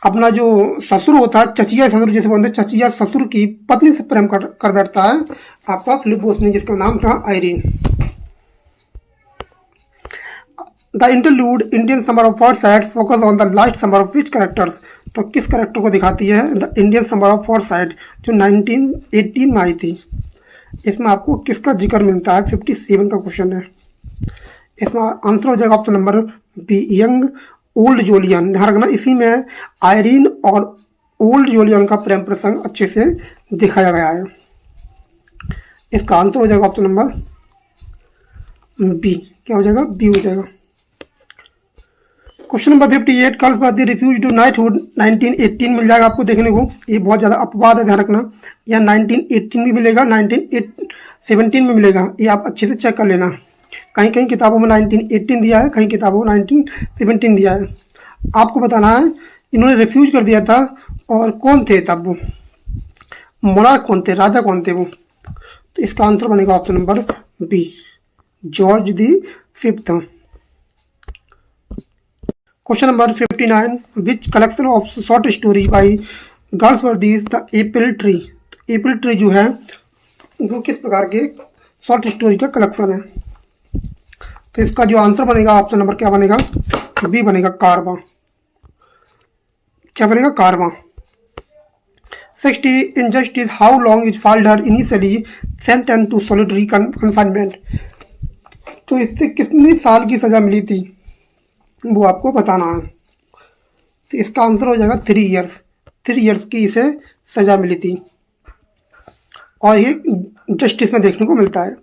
अपना जो ससुर होता है, चचिया ससुर जिसे बोलते हैं, चचिया ससुर की पत्नी से प्रेम कर बैठता है आपका फिलिप बोसनी, जिसका नाम था Irene. The interlude Indian summer of Forsyte focus on the last summer of which characters? तो किस कैरेक्टर को दिखाती है the Indian summer of Forsyte जो 1918 में आई थी? इसमें आपको किसका जिक्र मिलता है? 57 का क्वेश्चन है। इसमें आंसर हो जाएगा option number B, young old Jolyon. ध्यान रखना, इसी में आयरीन और ओल्ड जॉलियन का प्रेम प्रसंग अच्छे से दिखाया गया है। इसका आंसर हो जाएगा ऑप्शन नंबर बी। क्या हो जाएगा? बी हो जाएगा। Question number 58, Galsworthy refuse to knighthood 1918 मिल जाएगा आपको देखने को। ये बहुत ज़्यादा अपवाद है, ध्यान रखना। या 1918 भी मिलेगा, 1917 में मिलेगा, ये आप अच्छे से चेक कर लेना। कहीं कहीं किताबों में 1918 दिया है, कहीं किताबों में 1917 दिया है। आपको बताना है इन्होंने रिफ्यूज कर दिया था, और कौन थे तब वो, मोनार्क कौन थे, राजा कौन थे वो? तो इसका आंसर बनेगा option number B, George the 5th। Question number 59, which collection of short story by Galsworthy is the apple tree? Apple tree जो है वो किस प्रकार के शॉर्ट स्टोरी का कलेक्शन है? तो इसका जो आंसर बनेगा ऑप्शन नंबर क्या बनेगा? बी बनेगा, कारवा। क्या बनेगा? कारवा। 60, in Justice how long is Falder initially sentence to solitary confinement? तो इससे कितनी साल की सजा मिली थी वो आपको बताना है। तो इसका आंसर हो जाएगा 3 ईयर्स। 3 ईयर्स की इसे सजा मिली थी, और ये जस्टिस में देखने को मिलता है।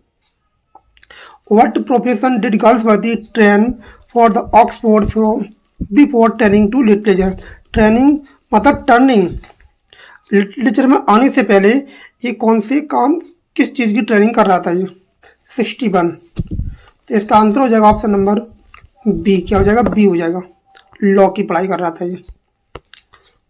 What profession did Galsworthy train for the Oxford before turning to literature? Training मतलब टर्निंग, लिटरेचर में आने से पहले ये कौन से काम, किस चीज़ की ट्रेनिंग कर रहा था ये? 61। तो इसका आंसर हो जाएगा ऑप्शन नंबर बी। क्या हो जाएगा? बी हो जाएगा, लॉ की पढ़ाई कर रहा था ये।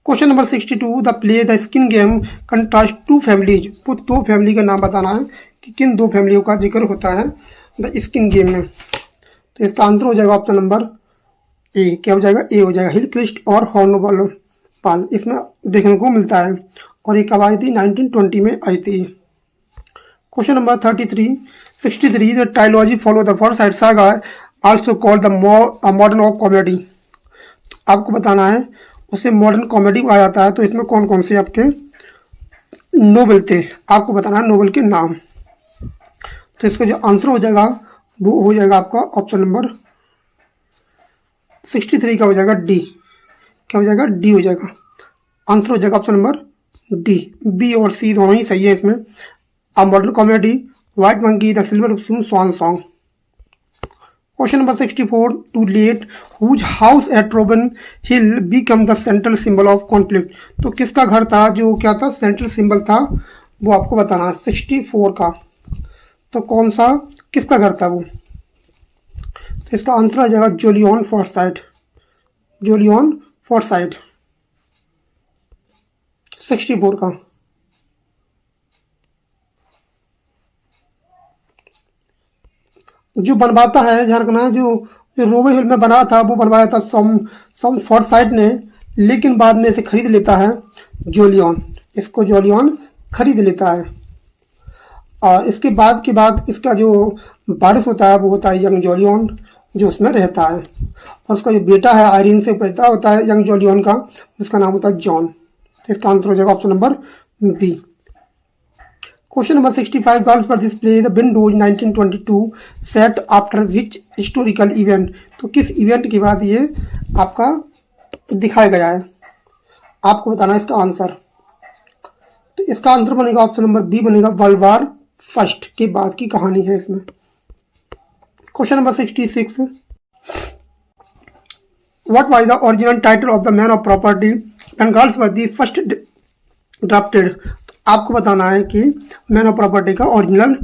Question number 62, the play the skin game contrast 2 families. तो 2 फैमिली का नाम बताना है कि किन 2 फैमिलियों का जिक्र होता है द स्किन गेम में। तो इसका आंसर हो जाएगा ऑप्शन नंबर ए। क्या हो जाएगा? ए हो जाएगा, हिलक्रिस्ट और हॉर्नबल पाल इसमें देखने को मिलता है, और ये कब आई थी? 1920 में आई थी। Question number 63, the trilogy follow the Forsyte saga also called the modern of comedy. तो आपको बताना है उसे मॉडर्न कॉमेडी कहा जाता है। तो इसमें कौन कौन से आपके नोबल थे, आपको बताना है नोबल के नाम। तो इसका जो आंसर हो जाएगा वो हो जाएगा आपका ऑप्शन नंबर 63 का हो जाएगा डी। क्या हो जाएगा? डी हो जाएगा। आंसर हो जाएगा ऑप्शन नंबर डी। बी और सी दोनों ही सही है इसमें। A Modern Comedy, White Monkey, the Silver Spoon, Swan Song. Question number 64, To Let whose house at Robin Hill become the central symbol of conflict. तो किसका घर था जो क्या था, सेंट्रल सिंबल था, वो आपको बताना है 64 का। तो कौन सा, किसका घर था वो, तो इसका आंसर आ जाएगा जोलियन फॉर्साइट, जोलियन फॉर्साइट 64 का। जो बनवाता है, ध्यान रखना, जो रोबन हिल में बना था वो बनवाया था सम फॉर्साइट ने, लेकिन बाद में इसे खरीद लेता है जोलियन, इसको जोलियन खरीद लेता है। और इसके बाद इसका जो वारिस होता है वो होता है यंग जोलियन, जो उसमें रहता है। और उसका जो बेटा है आयरीन से पैदा होता है यंग जोलियन का, उसका नाम होता है जॉन। तो इसका आंसर हो जाएगा option number B. Question number 65, Galsworthy display the windows 1922 set after which historical event. तो किस इवेंट के बाद ये आपका दिखाया गया है, आपको बताना है इसका आंसर। तो इसका आंसर बनेगा ऑप्शन नंबर बी बनेगा, वर्ल्ड वार फर्स्ट के बाद की कहानी है इसमें। Question number 66, what was the original title of the man of property and girls were the first drafted. तो आपको बताना है कि मैन ऑफ प्रॉपर्टी का ओरिजिनल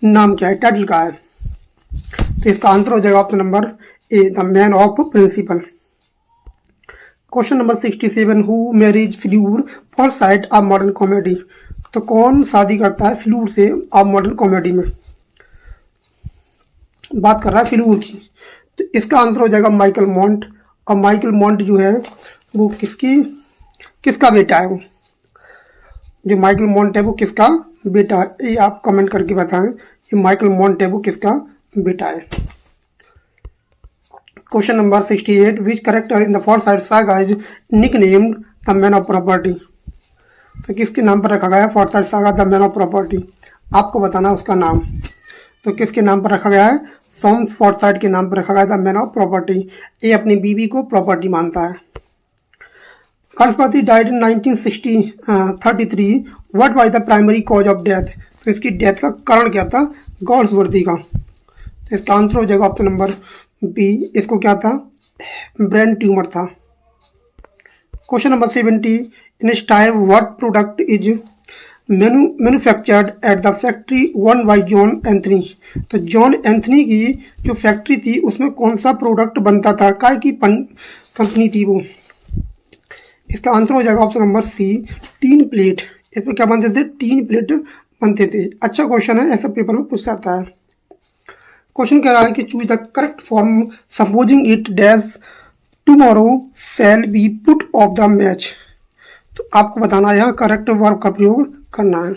नाम क्या है, टाइटल का है। तो इसका आंसर हो जाएगा option number A, the man of principle. Question number 67, who marriage Fleur Forsyte of modern comedy. तो कौन शादी करता है फ्लूर से ऑफ मॉडर्न कॉमेडी में, बात कर रहा है फ्लूर की। तो इसका आंसर हो जाएगा माइकल मॉन्ट। और माइकल मॉन्ट जो है वो किसका बेटा है, वो जो माइकल मॉन्ट है वो किसका बेटा है, ये आप कमेंट करके बताएं, ये माइकल मॉन्ट है वो किसका बेटा है। Question number 68, which character in the Forsyte saga is nicknamed the man of property. तो किसके नाम पर रखा गया है Forsyte saga the man of property, आपको बताना है उसका नाम। तो किसके नाम पर रखा गया है, सॉम फॉरसाइट के नाम पर रखा गया था मैन ऑफ प्रॉपर्टी। ये अपनी बीवी को प्रॉपर्टी मानता है। Galsworthy died in 1933, what was the primary cause of death. तो इसकी डेथ का कारण क्या था, गर्ल्सवर्दी का। तो इसका आंसर हो जाएगा ऑप्शन नंबर बी, इसको क्या था, ब्रेन ट्यूमर था। क्वेश्चन नंबर 70, इन इस time what product is manufactured at the factory one by John Anthony. तो जॉन एंथनी की जो फैक्ट्री थी उसमें कौन सा प्रोडक्ट बनता था, काय की कंपनी थी वो। इसका आंसर हो जाएगा option number C, tin plate. इसमें क्या बनते थे, टीन प्लेट बनते थे। अच्छा क्वेश्चन है, ऐसा पेपर में पूछ जाता है। क्वेश्चन कह रहा है कि choose the correct form supposing it dash tomorrow shall be put off the match. तो आपको बताना है यहाँ करेक्ट वर्ब का प्रयोग करना है।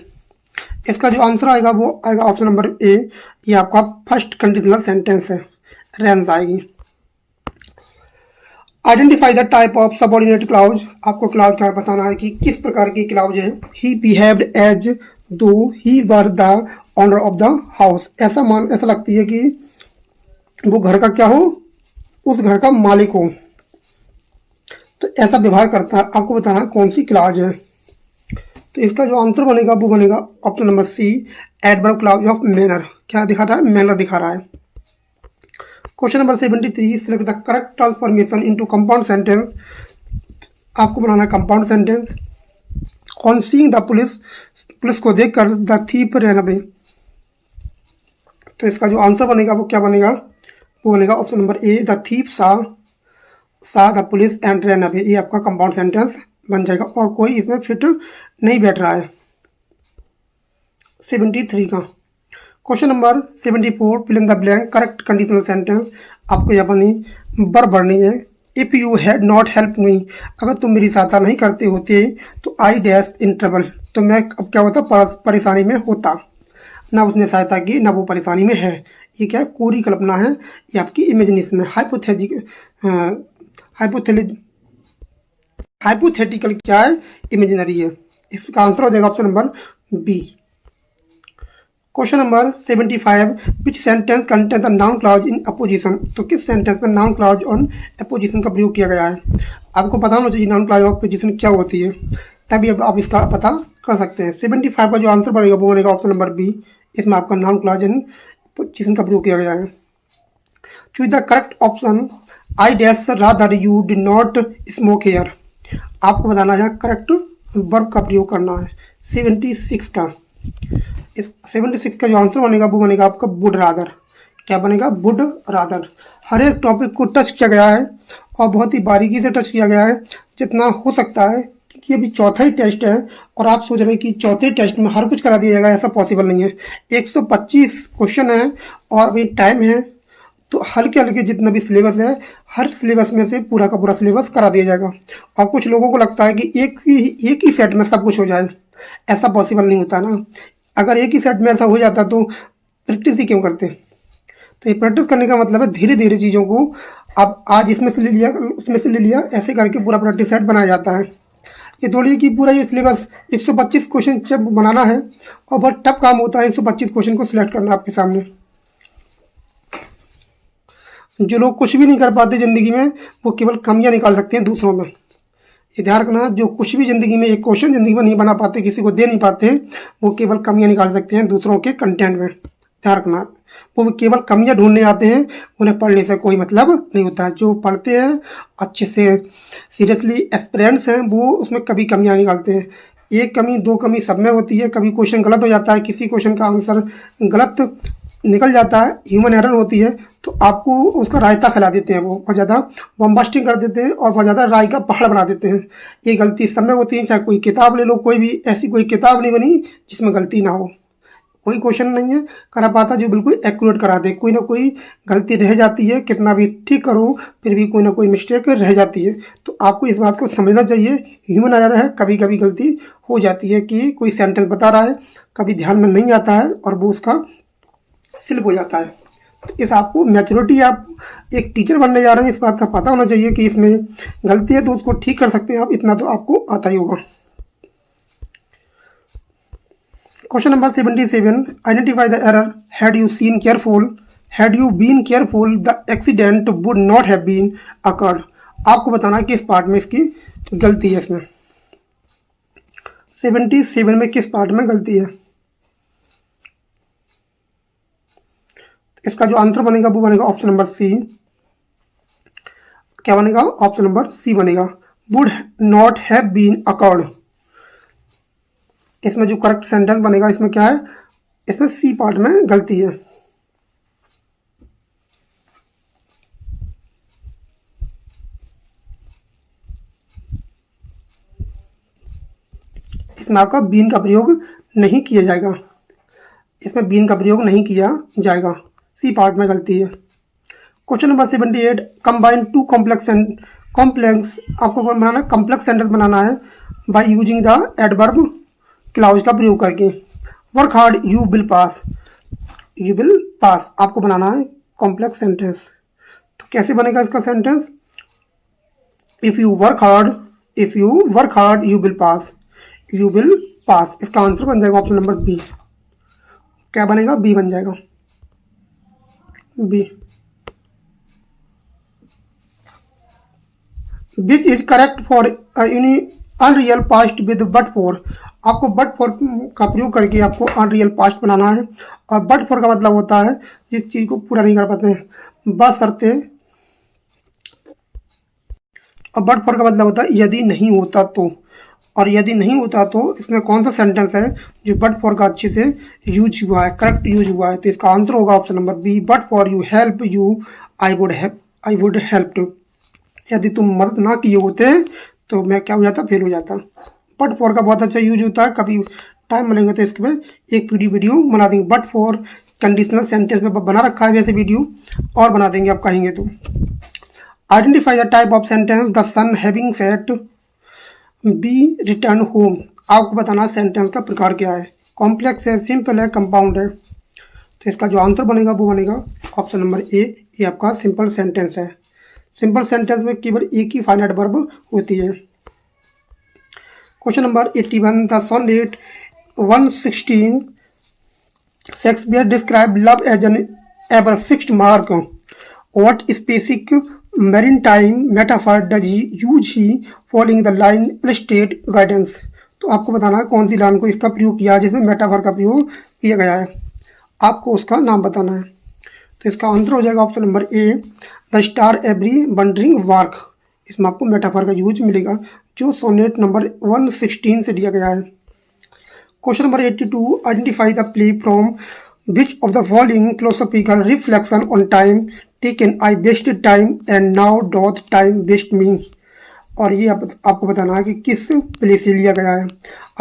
इसका जो आंसर आएगा वो आएगा ऑप्शन नंबर ए, ये आपका फर्स्ट कंडीशनल सेंटेंस है, रेंज आएगी। Identify the type of subordinate clause. आपको क्लाउज क्या बताना है कि किस प्रकार की क्लाउज है। ही behaved as though he were the owner of the house. ऐसा लगती है कि वो घर का क्या हो, उस घर का मालिक हो, तो ऐसा व्यवहार करता है। आपको बताना है कौन सी क्लाउज है। तो इसका जो आंसर बनेगा वो बनेगा option number C, adverb clause of manner. क्या दिखा रहा है, मैनर दिखा रहा है। Question number 73, select the correct transformation into compound sentence. आपको बनाना है compound sentence. On seeing the police को देखकर द थीफ रन अवे। तो इसका जो आंसर बनेगा वो क्या बनेगा, वो बनेगा option number A, the thief saw the police and run away. ये आपका कंपाउंड सेंटेंस बन जाएगा और कोई इसमें फिट नहीं बैठ रहा है। 73 का question number 74, fill in the blank correct conditional sentence. आपको यहाँ पर बर भरनी है। If you had not help me, अगर तुम मेरी सहायता नहीं करते होते तो आई डैश इन ट्रबल। तो मैं अब क्या होता, परेशानी में होता। ना उसने सहायता की ना वो परेशानी में है। ये क्या है, कोरी कल्पना है, ये आपकी इमेजिनेशन है। हाइपोथेटिकल क्या है, इमेजिनरी है। इसका आंसर हो जाएगा option number B. Question number 75, which sentence contain the noun clause in apposition. तो किस सेंटेंस में नाउन क्लॉज ऑन अपोजिशन का प्रयोग किया गया है। आपको पता होना चाहिए नाउन क्लॉज ऑफ अपोजिशन क्या होती है, तभी अब आप इसका पता कर सकते हैं। 75 का जो आंसर बनेगा वो बनेगा ऑप्शन नंबर बी। इसमें आपका नाउन क्लॉज इन अपोजिशन का प्रयोग किया गया है। Choose the correct option. I dash rather you did not smoke here. आपको बताना है करेक्ट वर्ब का प्रयोग करना है 76 का। इस 76 का जो आंसर बनेगा वो बनेगा आपका वुड रादर। क्या बनेगा? Would rather. हर एक टॉपिक को टच किया गया है और बहुत ही बारीकी से टच किया गया है जितना हो सकता है, क्योंकि अभी चौथा ही टेस्ट है और आप सोच रहे हैं कि चौथे टेस्ट में हर कुछ करा दिया जाएगा, ऐसा पॉसिबल नहीं है। 125 क्वेश्चन है और अभी टाइम है, तो हल्के हल्के जितना भी सिलेबस है हर सिलेबस में से पूरा का पूरा सिलेबस करा दिया जाएगा। और कुछ लोगों को लगता है कि एक ही सेट में सब कुछ हो जाए, ऐसा पॉसिबल नहीं होता ना। अगर एक ही सेट में ऐसा हो जाता तो प्रैक्टिस ही क्यों करते? तो ये प्रैक्टिस करने का मतलब है धीरे धीरे चीज़ों को आप आज इसमें से ले लिया, उसमें से ले लिया, ऐसे करके पूरा प्रैक्टिस सेट बनाया जाता है। ये थोड़ी कि पूरा ये सिलेबस 125 क्वेश्चन जब बनाना है और बहुत टफ काम होता है 125 क्वेश्चन को सिलेक्ट करना आपके सामने। जो लोग कुछ भी नहीं कर पाते ज़िंदगी में वो केवल कमियां निकाल सकते हैं दूसरों में। ये ध्यान रखना, जो कुछ भी ज़िंदगी में एक क्वेश्चन ज़िंदगी में नहीं बना पाते, किसी को दे नहीं पाते, वो केवल कमियां निकाल सकते हैं दूसरों के कंटेंट में। ध्यान रखना, वो केवल कमियां ढूंढने आते हैं, उन्हें पढ़ने से कोई मतलब नहीं होता है। जो पढ़ते हैं अच्छे से सीरियसली एक्सपीरियंस हैं वो उसमें कभी कमियां निकालते हैं। एक कमी दो कमी सब में होती है, कभी क्वेश्चन गलत हो जाता है, किसी क्वेश्चन का आंसर गलत निकल जाता है, ह्यूमन एरर होती है, तो आपको उसका रायता फैला देते हैं, वो बहुत ज़्यादा बम्बास्टिंग कर देते हैं और बहुत ज़्यादा राय का पहाड़ बना देते हैं। ये गलती सब में होती है, चाहे कोई किताब ले लो, कोई भी ऐसी कोई किताब नहीं बनी जिसमें गलती ना हो। कोई क्वेश्चन नहीं है करा पाता जो बिल्कुल एक्यूरेट करा दे, कोई ना कोई गलती रह जाती है, कितना भी ठीक करो फिर भी कोई ना कोई मिस्टेक रह जाती है। तो आपको इस बात को समझना चाहिए, ह्यूमन एरर है, कभी कभी गलती हो जाती है कि कोई सेंटेंस बता रहा है, कभी ध्यान में नहीं आता है और वो उसका स्लिप हो जाता है। तो इस आपको मैच्योरिटी, आप एक टीचर बनने जा रहे हैं, इस बात का पता होना चाहिए कि इसमें गलती है तो उसको ठीक कर सकते हैं आप, इतना तो आपको आता ही होगा। Question number 77, identify the error. Had you seen careful, had you been careful the accident would not have been occurred. आपको बताना कि किस पार्ट में इसकी गलती है। इसमें 77 में किस पार्ट में गलती है? इसका जो आंसर बनेगा वो बनेगा ऑप्शन नंबर सी। क्या बनेगा? ऑप्शन नंबर सी बनेगा, would not have been occurred. इसमें जो करेक्ट सेंटेंस बनेगा इसमें क्या है? इसमें सी पार्ट में गलती है। इसमें आपका बीन का प्रयोग नहीं किया जाएगा, इसमें बीन का प्रयोग नहीं किया जाएगा, सी पार्ट में गलती है। Question number 78, combine to complex आपको बनाना कॉम्प्लेक्स सेंटेंस बनाना है by using the adverb clause का प्रयोग करके। Work hard you will pass, you will pass आपको बनाना है कॉम्प्लेक्स सेंटेंस। तो कैसे बनेगा इसका sentence? If you work hard you will pass, you will pass. इसका आंसर बन जाएगा ऑप्शन नंबर बी। क्या बनेगा? बी बन जाएगा, B. Which is correct for unreal past with but for. आपको बट फॉर का प्रयोग करके आपको अनरियल पास्ट बनाना है। और बट फॉर का मतलब होता है जिस चीज को पूरा नहीं कर पाते हैं बशर्ते, और बट फॉर का मतलब होता है यदि नहीं होता तो। और यदि नहीं होता तो इसमें कौन सा सेंटेंस है जो बट फॉर का अच्छे से यूज हुआ है, करेक्ट यूज हुआ है? तो इसका आंसर होगा option number B, but for you help you I would help to. यदि तुम मदद ना किए होते तो मैं क्या हो जाता? फेल हो जाता। बट फॉर का बहुत अच्छा यूज होता है, कभी टाइम मिलेंगे तो इसके में एक वीडियो बना देंगे। बट फॉर कंडीशनल सेंटेंस में बना रखा है वैसे वीडियो, और बना देंगे आप कहेंगे तो। Identify the type of sentence the sun having set be return home. आपको बताना सेंटेंस का प्रकार क्या है, कॉम्प्लेक्स है, सिंपल है, कंपाउंड है। तो इसका जो आंसर बनेगा वो बनेगा ऑप्शन नंबर ए, ये आपका सिंपल सेंटेंस है। सिंपल सेंटेंस में केवल एक ही फाइनाइट वर्ब होती है। Question number 81, the sonnet 116 Shakespeare describe love as an ever fixed mark. What specific maritime metaphor does he use he following the line illustrate guidance. तो आपको बताना है कौन सी लाइन को इसका प्रयोग किया जिसमें मेटाफर का प्रयोग किया गया है, आपको उसका नाम बताना है। तो तो इसका आंसर हो जाएगा option number A, the star every wondering वार्क। इसमें आपको मेटाफर का यूज मिलेगा जो सोनेट नंबर 116 से दिया गया है। Question number 82, identify the play from which of the following philosophical reflection on time taken I wasted time and now doth time waste me. और ये आपको बताना है कि किस प्ले से लिया गया है।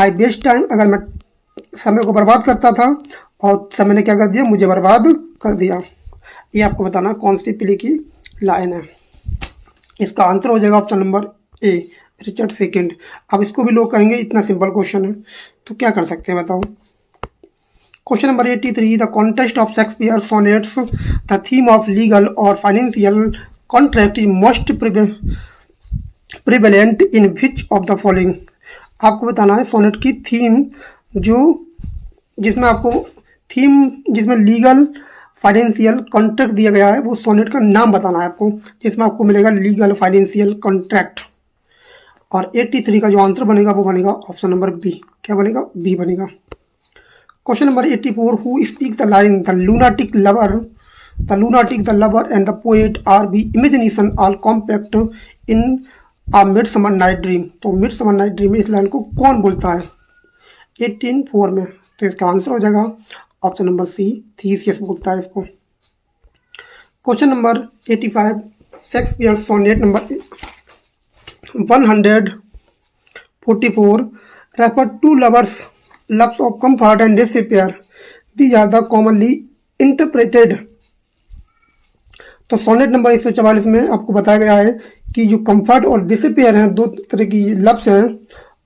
आई वेस्ट टाइम, अगर मैं समय को बर्बाद करता था और समय ने क्या कर दिया, मुझे बर्बाद कर दिया। ये आपको बताना कौन सी प्ले की लाइन है। इसका आंसर हो जाएगा ऑप्शन नंबर ए, रिचर्ड सेकंड। अब इसको भी लोग कहेंगे इतना सिंपल क्वेश्चन है तो क्या कर सकते हैं बताओ। Question number 83, the context of Shakespeare sonnets, the theme of legal और financial contract is most prevalent in which of the following. आपको बताना है सोनेट की थीम जिसमें लीगल फाइनेंशियल कॉन्ट्रैक्ट दिया गया है, वो सोनेट का नाम बताना है आपको, जिसमें आपको मिलेगा लीगल फाइनेंशियल कॉन्ट्रैक्ट। और 83 का जो आंसर बनेगा वो बनेगा ऑप्शन नंबर बी। क्या बनेगा, बी बनेगा। Question number 84, who speak the line the lunatic the lover and the poet are be imagination all compact in a midsummer night dream. तो मिडसमर नाइट ड्रीम में इस लाइन को कौन बोलता है 1804 में। तो इसका आंसर हो जाएगा ऑप्शन नंबर सी, थीसियस बोलता है इसको। Question number 85, Shakespeare sonnet number 144 refer to loves of comfort and disappear, these are the commonly interpreted. तो सोनेट नंबर 144 में आपको बताया गया है कि जो कंफर्ट और डिसअपियर हैं, दो तरह की लफ्ज़ हैं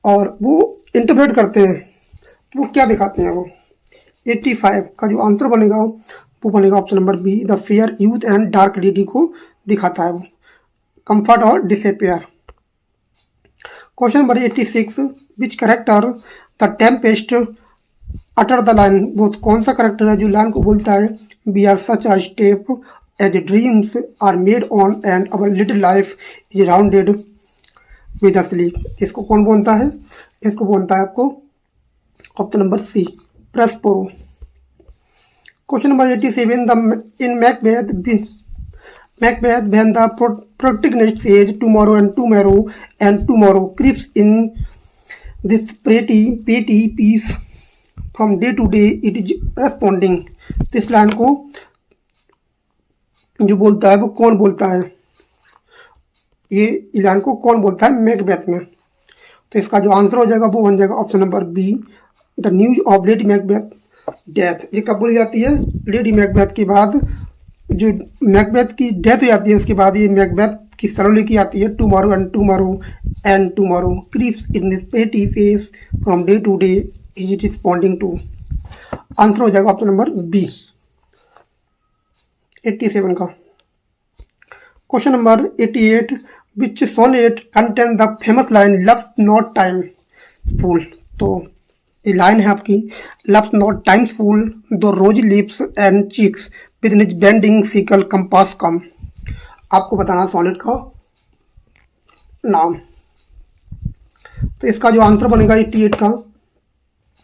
और वो इंटरप्रेट करते हैं, तो वो क्या दिखाते हैं वो। 85 का जो आंसर बनेगा वो बनेगा option number B, the fair youth and dark lady को दिखाता है वो, कंफर्ट और disappear. Question number 86, which character the tempest utter the line. वो कौन सा करेक्टर है जो लाइन को बोलता है we are such a stuff as dreams are made on and our little life is rounded with a sleep. इसको कौन बोलता है, इसको बोलता है आपको option number C, Prospero. Question number 87, in Macbeth when the protagonist says tomorrow and tomorrow creeps in this petty peace from day to day it is responding। तो इस लाइन को जो बोलता है वो कौन बोलता है, ये लाइन को कौन बोलता है मैकबेथ में। तो इसका जो आंसर हो जाएगा वो बन जाएगा option number B, the news of lady Macbeth death. ये कब बोली जाती है, लेडी मैकबेथ के बाद जो मैकबेथ की डेथ हो जाती है उसके बाद ये मैकबेथ की सरौलिकी आती है, tomorrow and tomorrow creeps in this petty face from day to day is it responding to. Answer हो जाएगा ऑप्शन नंबर बी 87 का। Question number 88, which sonnet contain the famous line love's not time fool. तो ये लाइन है आपकी, loves not time fool though rose lips and cheeks with his bending sickle compass come. आपको बताना सोनेट का नाम। तो इसका जो आंसर बनेगा 88 का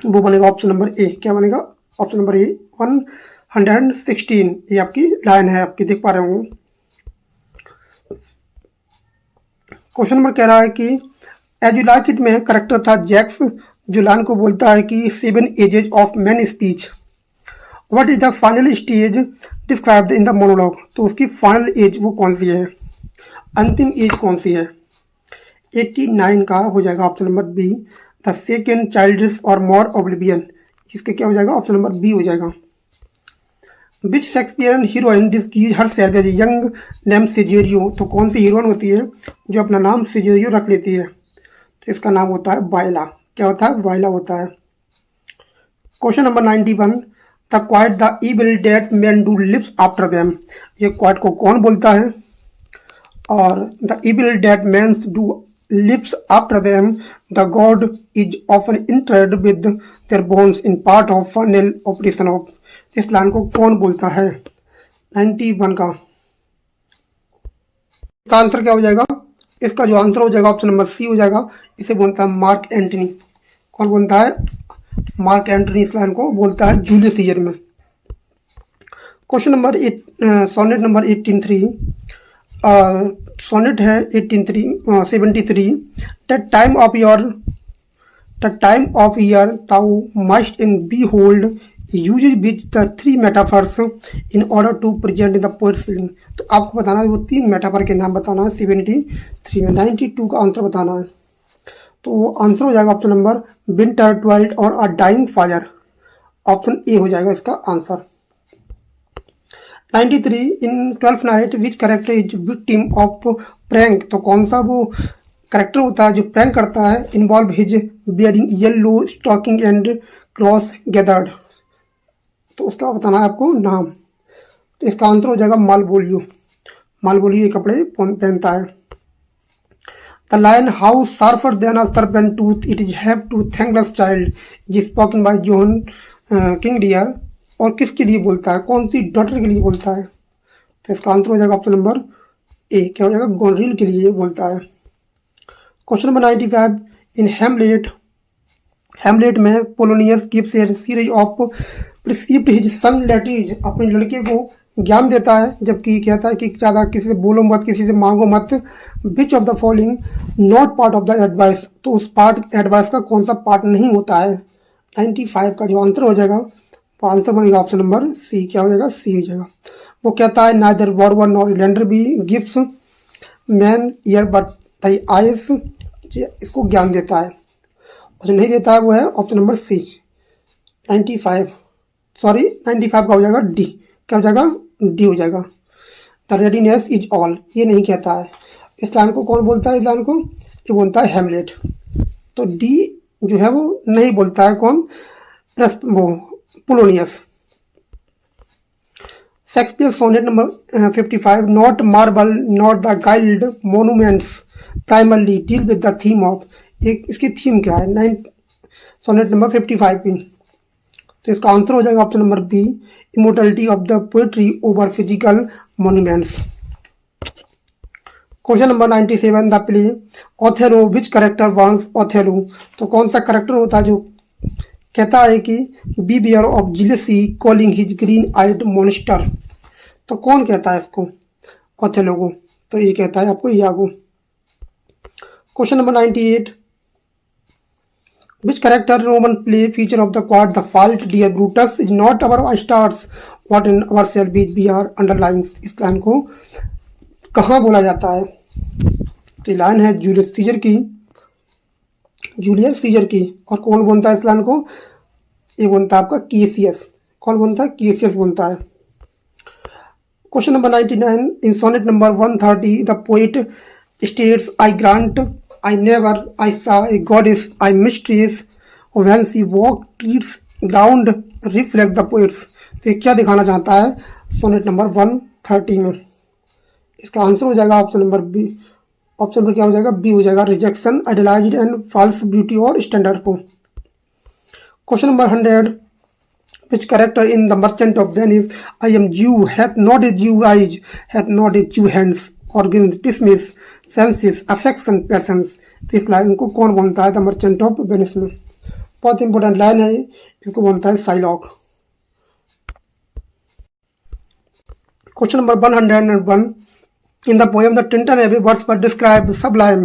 वो बनेगा ऑप्शन नंबर ए। क्या बनेगा, ऑप्शन नंबर ए 116। ये आपकी लाइन है, आपकी देख पा रहे होंगे। क्वेश्चन नंबर कह रहा है कि एज यू लाइक इट में करेक्टर था जैक्स, जो लाइन को बोलता है कि 7 edges of man speech. What is the final stage described in the monologue. तो उसकी फाइनल एज वो कौन सी है, अंतिम एज कौन सी है। 89 का हो जाएगा option number B, the second childish और मोर ओब्लिवियन। इसका क्या हो जाएगा, ऑप्शन नंबर बी हो जाएगा। Which Shakespearean heroine disguise herself as young name Cesario. तो कौन सी हीरोइन होती है जो अपना नाम सिजेरियो रख लेती है। तो इसका नाम होता है वायला। क्या होता है, वायला होता है। Question number 91, the quote the evil that men do lives after them. ये क्वाइट को कौन बोलता है, और the evil that men do lives after them the good is often interred with their bones in part of final operation of. इस लाइन को कौन बोलता है 91 का। इसका आंसर क्या हो जाएगा, इसका जो आंसर हो जाएगा ऑप्शन नंबर सी हो जाएगा। इसे बोलता है मार्क एंटनी। कौन बोलता है, मार्क एंटनी इस लाइन को बोलता है जूलियस सीजर में। Question number 8, sonnet number 183, sonnet है 73. The time of year thou must in behold uses which the 3 metaphors in order to present in the poet's feeling. तो आपको बताना है वो 3 मेटाफर के नाम बताना है 73 में. 92 का आंसर बताना है. तो आंसर हो जाएगा ऑप्शन नंबर विंटर, ट्वेल्थ और a dying fire. Option A हो जाएगा इसका आंसर. 93, in 12th night which character is victim of prank. तो कौन सा वो कैरेक्टर होता है जो प्रैंक करता है. Involve his bearing yellow stocking and cross gathered. तो उसका बताना है आपको नाम. तो इसका आंसर हो जाएगा मालवोलियो. मालवोलियो ये कपड़े पहनता है. The lion how sharper than a serpent tooth it is have to thankless child is spoken by John king dear. और किसके लिए बोलता है, कौन सी डॉटर के लिए बोलता है. तो इसका आंसर हो जाएगा ऑप्शन नंबर ए, क्या हो जाएगा, गोनरिल के लिए बोलता है. क्वेश्चन नंबर 95, इन हेमलेट. हेमलेट में Polonius gives a series of prescript his son Laertes. अपने लड़के को ज्ञान देता है जबकि कहता है कि ज़्यादा किसी से बोलो मत, किसी से मांगो मत. विच of the following not part of the advice. तो उस पार्ट एडवाइस का कौन सा पार्ट नहीं होता है. 95 का जो आंसर हो जाएगा वो आंसर बनेगा ऑप्शन नंबर सी. क्या हो जाएगा, सी हो जाएगा. वो कहता है neither borrower nor lender be gives man ear but the ice. इसको ज्ञान देता है. और जो नहीं देता है वो है ऑप्शन नंबर सी. 95 का हो जाएगा डी. क्या हो जाएगा, डी हो जाएगा. द रेडीनेस इज ऑल ये नहीं कहता है. इस लाइन को कौन बोलता है, इस लाइन को ये बोलता है हेमलेट. तो डी जो है वो नहीं बोलता है. कौन, वो Polonius. Shakespeare sonnet number 55, not marble not the gilded monuments primarily deal with the theme of. एक इसकी थीम क्या है, सोनेट नंबर 55 की. तो इसका आंसर हो जाएगा option number B, immortality of the poetry over physical monuments. Question number 97, the play Othello which character warns Othello. तो कौन सा करेक्टर होता है जो कहता है कि beware of jealousy calling his green eyed monster. तो कौन कहता है इसको, ओथेलो को. तो ये कहता है आपको Iago. Question number 98, which character Roman play feature of the quad the fault dear Brutus is not our stars what in ourselves we are underlines. इस लाइन को कहाँ बोला जाता है. तो ये लाइन है जूलियस सीजर की. और कौन बोलता है इस लाइन को, ये बोलता है आपका केसियस. कौन बोलता है, केसियस बोलता है. Question number 99, in sonnet number 130 the poet states I grant I never, I saw a goddess, I mysterious, when she walked, trees, ground, reflect the poets. तो ये क्या दिखाना चाहता है सोनेट नंबर 130 में. इसका आंसर हो जाएगा option number B. Option number क्या हो जाएगा, बी हो जाएगा, rejection, idealized and false beauty और स्टैंडर्ड को. Question number 100, which character in the merchant of Venice I am Jew hath not a Jew eyes hath not a Jew hands organs dismiss senses affection passions. तो इस लाइन को कौन बोलता है द मर्चेंट ऑफ वेनिस में. बहुत इंपॉर्टेंट लाइन है, इसको बोलता है Shylock. Question number 101, in the poem the Tintern Abbey Wordsworth describe sublime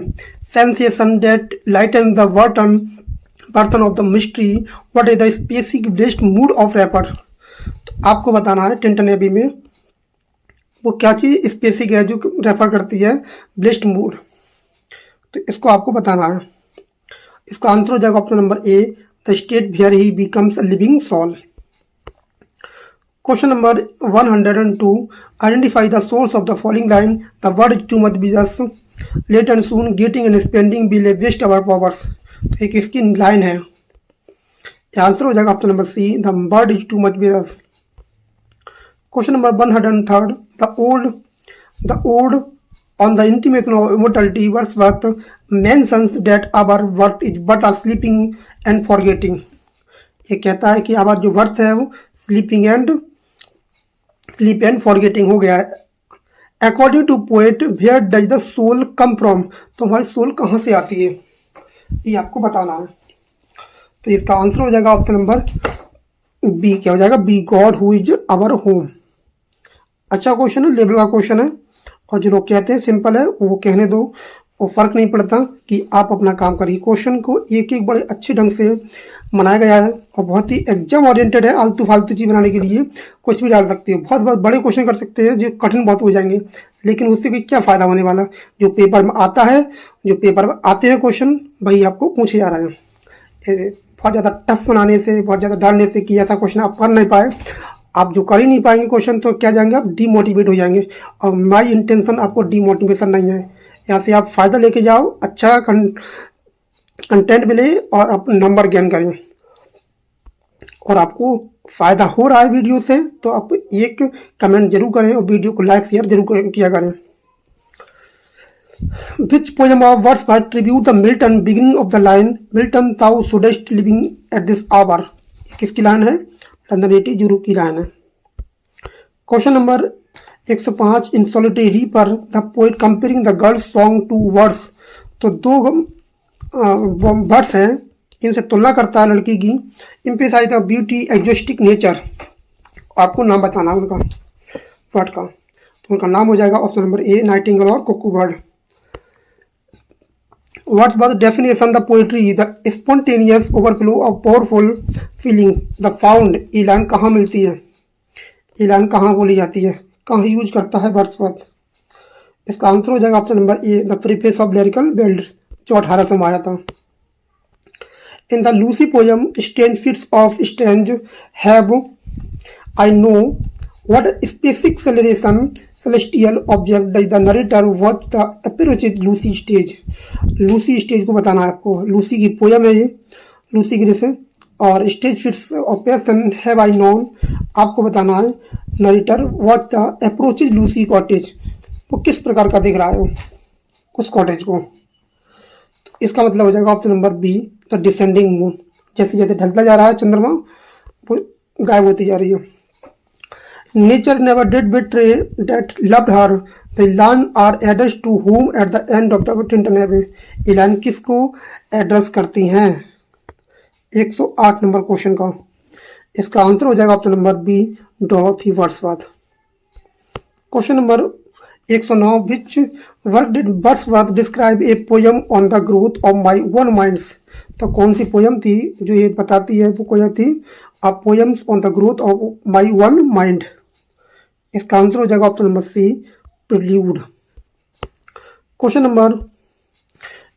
sensation that lighten the burden of the mystery what is the specific best mood of rapper. तो आपको बताना है टिंटन एबी में वो क्या चीज़ स्पेसिफिक है जो रेफर करती है ब्लेस्ड मूड. तो इसको आपको बताना है. इसका आंसर हो जाएगा option number A, the state where he becomes a living soul. Question number 102, identify the source of the following line the world is too much with us late and soon getting and spending will waste our powers. तो एक इसकी लाइन है. आंसर हो जाएगा option number C, the world is too much with us. Question number 103, the ode on the intimation of immortality Wordsworth mentions that our worth is but a sleeping and forgetting. ये कहता है कि हमारा जो वर्थ है वो स्लीप एंड फॉरगेटिंग हो गया है. According to poet where does the soul come from. तो हमारी सोल कहाँ से आती है ये आपको बताना है. तो इसका आंसर हो जाएगा ऑप्शन नंबर बी. क्या हो जाएगा, B, god who is our home. अच्छा क्वेश्चन है, लेवल का क्वेश्चन है, और जो लोग कहते हैं सिंपल है वो कहने दो, और फर्क नहीं पड़ता कि आप अपना काम करिए। क्वेश्चन को एक एक बड़े अच्छे ढंग से बनाया गया है और बहुत ही एग्जाम ओरिएंटेड है। आलतू फालतू चीज़ बनाने के लिए कुछ भी डाल सकते हो, बहुत बहुत बड़े क्वेश्चन कर सकते हैं जो कठिन बहुत हो जाएंगे, लेकिन उससे भी क्या फ़ायदा होने वाला। जो पेपर में आता है, जो पेपर में आते हैं क्वेश्चन, वही आपको पूछे जा रहे हैं। बहुत ज़्यादा टफ बनाने से, बहुत ज़्यादा डालने से कि ऐसा क्वेश्चन आप कर नहीं पाए, आप जो कर ही नहीं पाएंगे क्वेश्चन, तो क्या जाएंगे आप डीमोटिवेट हो जाएंगे। और माई इंटेंशन आपको डीमोटिवेशन नहीं है, यहाँ से आप फ़ायदा लेके जाओ, अच्छा कंटेंट मिले और आप नंबर गेन करें। और आपको फ़ायदा हो रहा है वीडियो से तो आप एक कमेंट जरूर करें और वीडियो को लाइक शेयर जरूर किया करें। Which poem of Wordsworth tribute the Milton beginning of the line Milton thou shouldest living at this hour? किसकी लाइन है? लंदन 80 की लाइन है। क्वेश्चन नंबर 105 इन सॉलिटरी पर the poet comparing the girl's song to words. तो दो वर्ड्स हैं, इनसे तुलना करता है लड़की की। Emphasise the beauty exotic nature. आपको नाम बताना उनका वर्ड का, तो उनका नाम हो जाएगा ऑप्शन नंबर ए नाइटिंगेल और Kuku bird. What was the definition the poetry the spontaneous overflow of powerful feeling the found। ये लाइन कहाँ मिलती है, ये लाइन कहाँ बोली जाती है, कहाँ यूज करता है वर्ड्सवर्थ? इसका आंसर हो जाएगा option number A the preface of lyrical ballads, जो 1800 में आया था। In the Lucy poem strange fits of strange have I known what specific celestial celestial object does the narrator watch the approaches Lucy stage। Lucy stage को बताना है आपको। लूसी की पोयम है ये, लूसी ग्रेस है, और stage fits of passion have I known आपको बताना है। Narrator watch the approaches Lucy cottage, वो किस प्रकार का दिख रहा है वो उस कॉटेज को। तो इसका मतलब हो जाएगा option number B the descending moon. जैसे जैसे ढलता जा रहा है चंद्रमा, वो गायब होती जा रही है। Nature never did betray that loved her. The land are addressed to whom at the end of the Tintin Abbey। ये लाइन किसको एड्रेस करती हैं? 108 नंबर क्वेश्चन का। इसका आंसर हो जाएगा option number B Dorothy Wordsworth. Question number 109 which work did Wordsworth describe a poem on the growth of my one minds. तो कौन सी पोयम थी जो ये बताती है, वो कोई थी a poems on the growth of my own mind. इसका आंसर हो जाएगा option number C prelude. Question number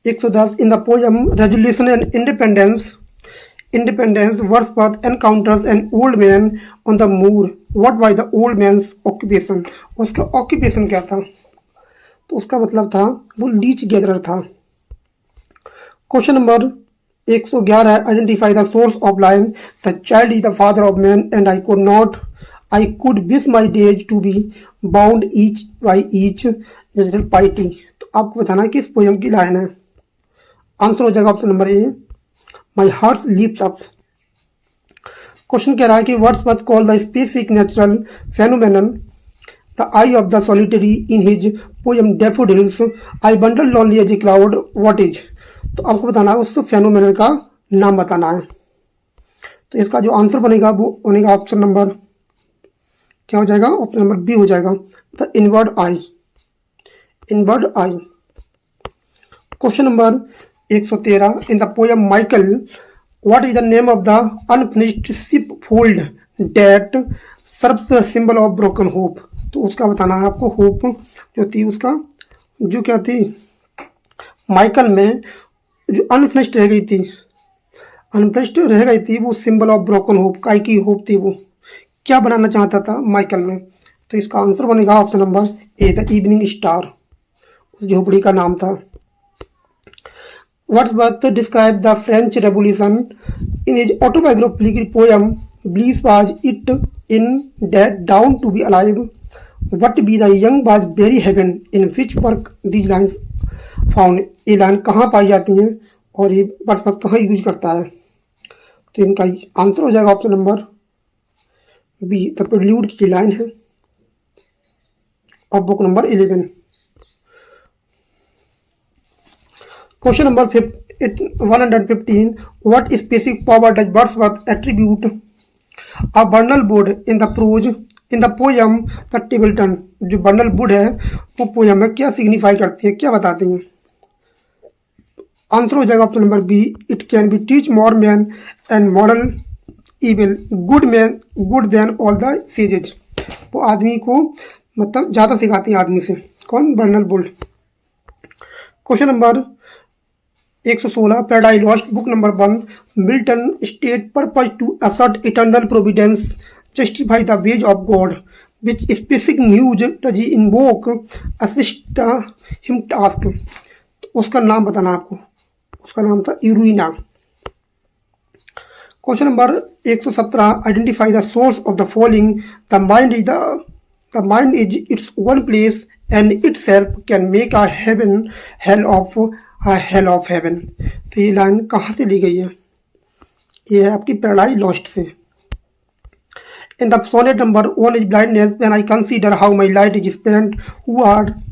110 in the poem resolution and independence Wordsworth encounters an old man on the moor. What was the old man's occupation. उसका ऑक्यूपेशन क्या था? तो उसका मतलब था वो लीच गैदरर था। Question number 111 identify the source of line the child is the father of man and I could wish my days to be bound each by each natural piety। तो आपको बताना है कि इस पोयम की लाइन है। आंसर हो जाएगा option number A my heart leaps up. Question कह रहा है कि Wordsworth call the specific natural phenomenon the eye of the solitary in his poem daffodils I bundle lonely as a cloud what is. तो आपको बताना है उस फेनोमेनन का नाम बताना है। तो इसका जो आंसर बनेगा वो बनेगा ऑप्शन नंबर क्या हो जाएगा, ऑप्शन नंबर बी हो जाएगा the inward I. Inward I. Question number 113 in the poem Michael what is the name of the unfinished ship fold that serves the symbol of broken hope. तो उसका बताना है आपको। होप जो थी उसका जो क्या थी, माइकल में जो अनफिनिश्ड रह गई थी, वो सिंबल ऑफ ब्रोकन होप, काय की होप थी, वो क्या बनाना चाहता था माइकल में। तो इसका आंसर बनेगा option number A the evening star, उस झोपड़ी का नाम था। Wordsworth describe the French revolution in his autobiographical poem bliss was it in dead down to be alive what be the young was very heaven in which work these lines found. ये लाइन कहाँ पाई जाती हैं और ये वर्ड्सवर्थ कहाँ यूज करता है? तो इनका आंसर हो जाएगा option number B the prelude की लाइन है और book number 11। Question number 115 what specific power does Wordsworth attribute a vernal बोर्ड in the prose in the poem the tables turned, जो बंडल वुड है वो पोयम में क्या सिग्निफाई करती है, क्या बताती हैं? आंसर हो जाएगा option number B, it can be teach more man and model evil good man good then all the sages. वो आदमी को मतलब ज़्यादा सिखाती है आदमी से। कौन? Vernal wood. Question number 116, Paradise Lost book number 1, Milton state purpose to assert eternal providence justify the ways of God which specific muse does he invoke assist him task. उसका नाम बताना आपको, उसका नाम था Urania. Question number 117, identify the source of the following, the mind is its own place and itself can make a heaven hell of heaven. तो ये लाइन कहाँ से ली गई है? ये है आपकी पैराडाइज लॉस्ट से। In the sonnet number 1 is blindness when I consider how my light is spent,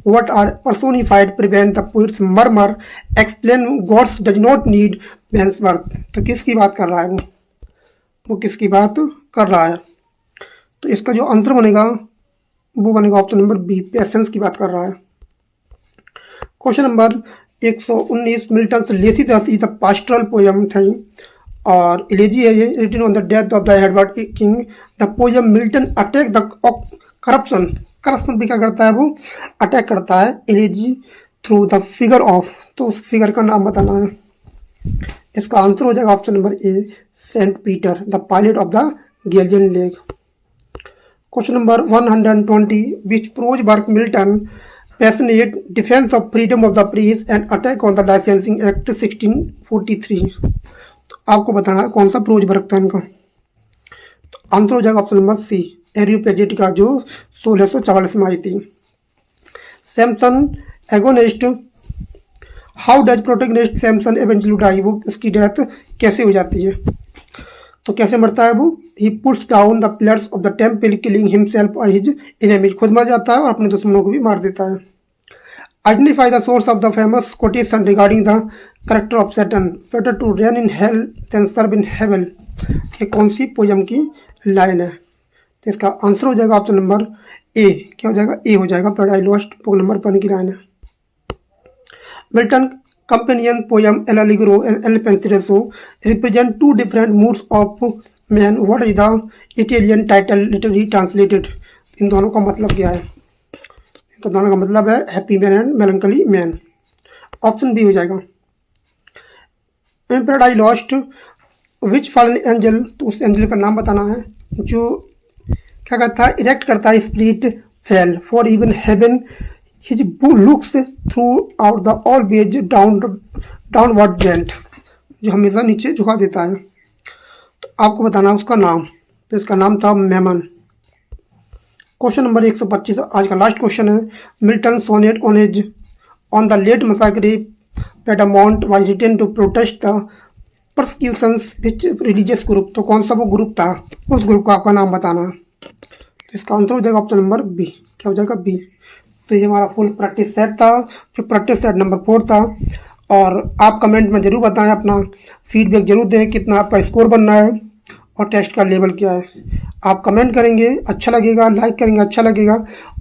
what are personified prevent the poet's murmur, explain gods does not need man's worth। तो किसकी बात कर रहा है वो किसकी बात कर रहा है? तो इसका जो आंसर बनेगा वो बनेगा ऑप्शन नंबर बी, पेशेंस की बात कर रहा है। Question number 119, Milton Lycidas is the pastoral poem थी और इलेजी है ये, written on the death of the Edward King. The poem Milton attack the corruption भी क्या करता है? वो अटैक करता है elegy through the figure of. तो उस फिगर का नाम बताना है। इसका आंसर हो जाएगा option number A, saint Peter the pilot of the galleon lake. Question number 120, which prose work Milton passionate defence of freedom of the press and attack on the licensing act 1643। तो आपको बताना है कौन सा प्रोज वर्क था इनका। तो आंसर हो जाएगा ऑप्शन नंबर सी, एरियोपेजेटिका, जो 1644 में आई थी। Samson Agonistes, how does protagonist Samson eventually die, वो उसकी डेथ कैसे हो जाती है? तो कैसे मरता है वो? He puts down the pillars of the temple killing himself और हिज एनिमीज, खुद मर जाता है और अपने दुश्मनों को भी मार देता है। Identify the source of the famous quotation regarding the character of Saturn, better to reign in hell than serve in heaven. ये कौन सी पोयम की लाइन है? तो इसका आंसर हो जाएगा ऑप्शन नंबर ए, क्या हो जाएगा? ए हो जाएगा, पैराडाइज लॉस्ट बुक नंबर 1 की लाइन है। Milton companion poem El Allegro and El Penseroso represent two different moods of man. What is the Italian title literally translated? इन दोनों का मतलब क्या है? तो दोनों का मतलब है happy man and melancholy man. Option B हो जाएगा। In paradise lost which fallen angel, तो उस एंजल का नाम बताना है जो क्या करता है? इरेक्ट करता है split fell for even heaven His looks throughout the always downward bent, जो हमेशा नीचे झुका देता है। तो आपको बताना है उसका नाम। तो इसका नाम था मेमन। क्वेश्चन नंबर 125, आज का लास्ट क्वेश्चन है। Milton sonnet on the late massacre Piedmont was written to protest the persecutions which religious group. तो कौन सा वो ग्रुप था? उस ग्रुप का आपका नाम बताना है। तो इसका आंसर हो जाएगा ऑप्शन नंबर बी, क्या हो जाएगा? बी। तो ये हमारा फुल प्रैक्टिस सेट था, जो प्रैक्टिस सेट नंबर 4 था। और आप कमेंट में ज़रूर बताएं, अपना फीडबैक जरूर दें, कितना आपका स्कोर बनना है और टेस्ट का लेवल क्या है। आप कमेंट करेंगे अच्छा लगेगा, लाइक करेंगे अच्छा लगेगा।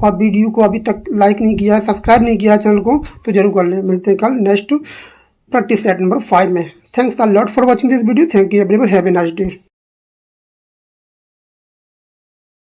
और वीडियो को अभी तक लाइक नहीं किया है, सब्सक्राइब नहीं किया है चैनल को, तो जरूर कर लें। मिलते हैं कल नेक्स्ट प्रैक्टिस सेट नंबर 5 में। Thanks a lot for watching this video. Thank you everyone, have a nice day.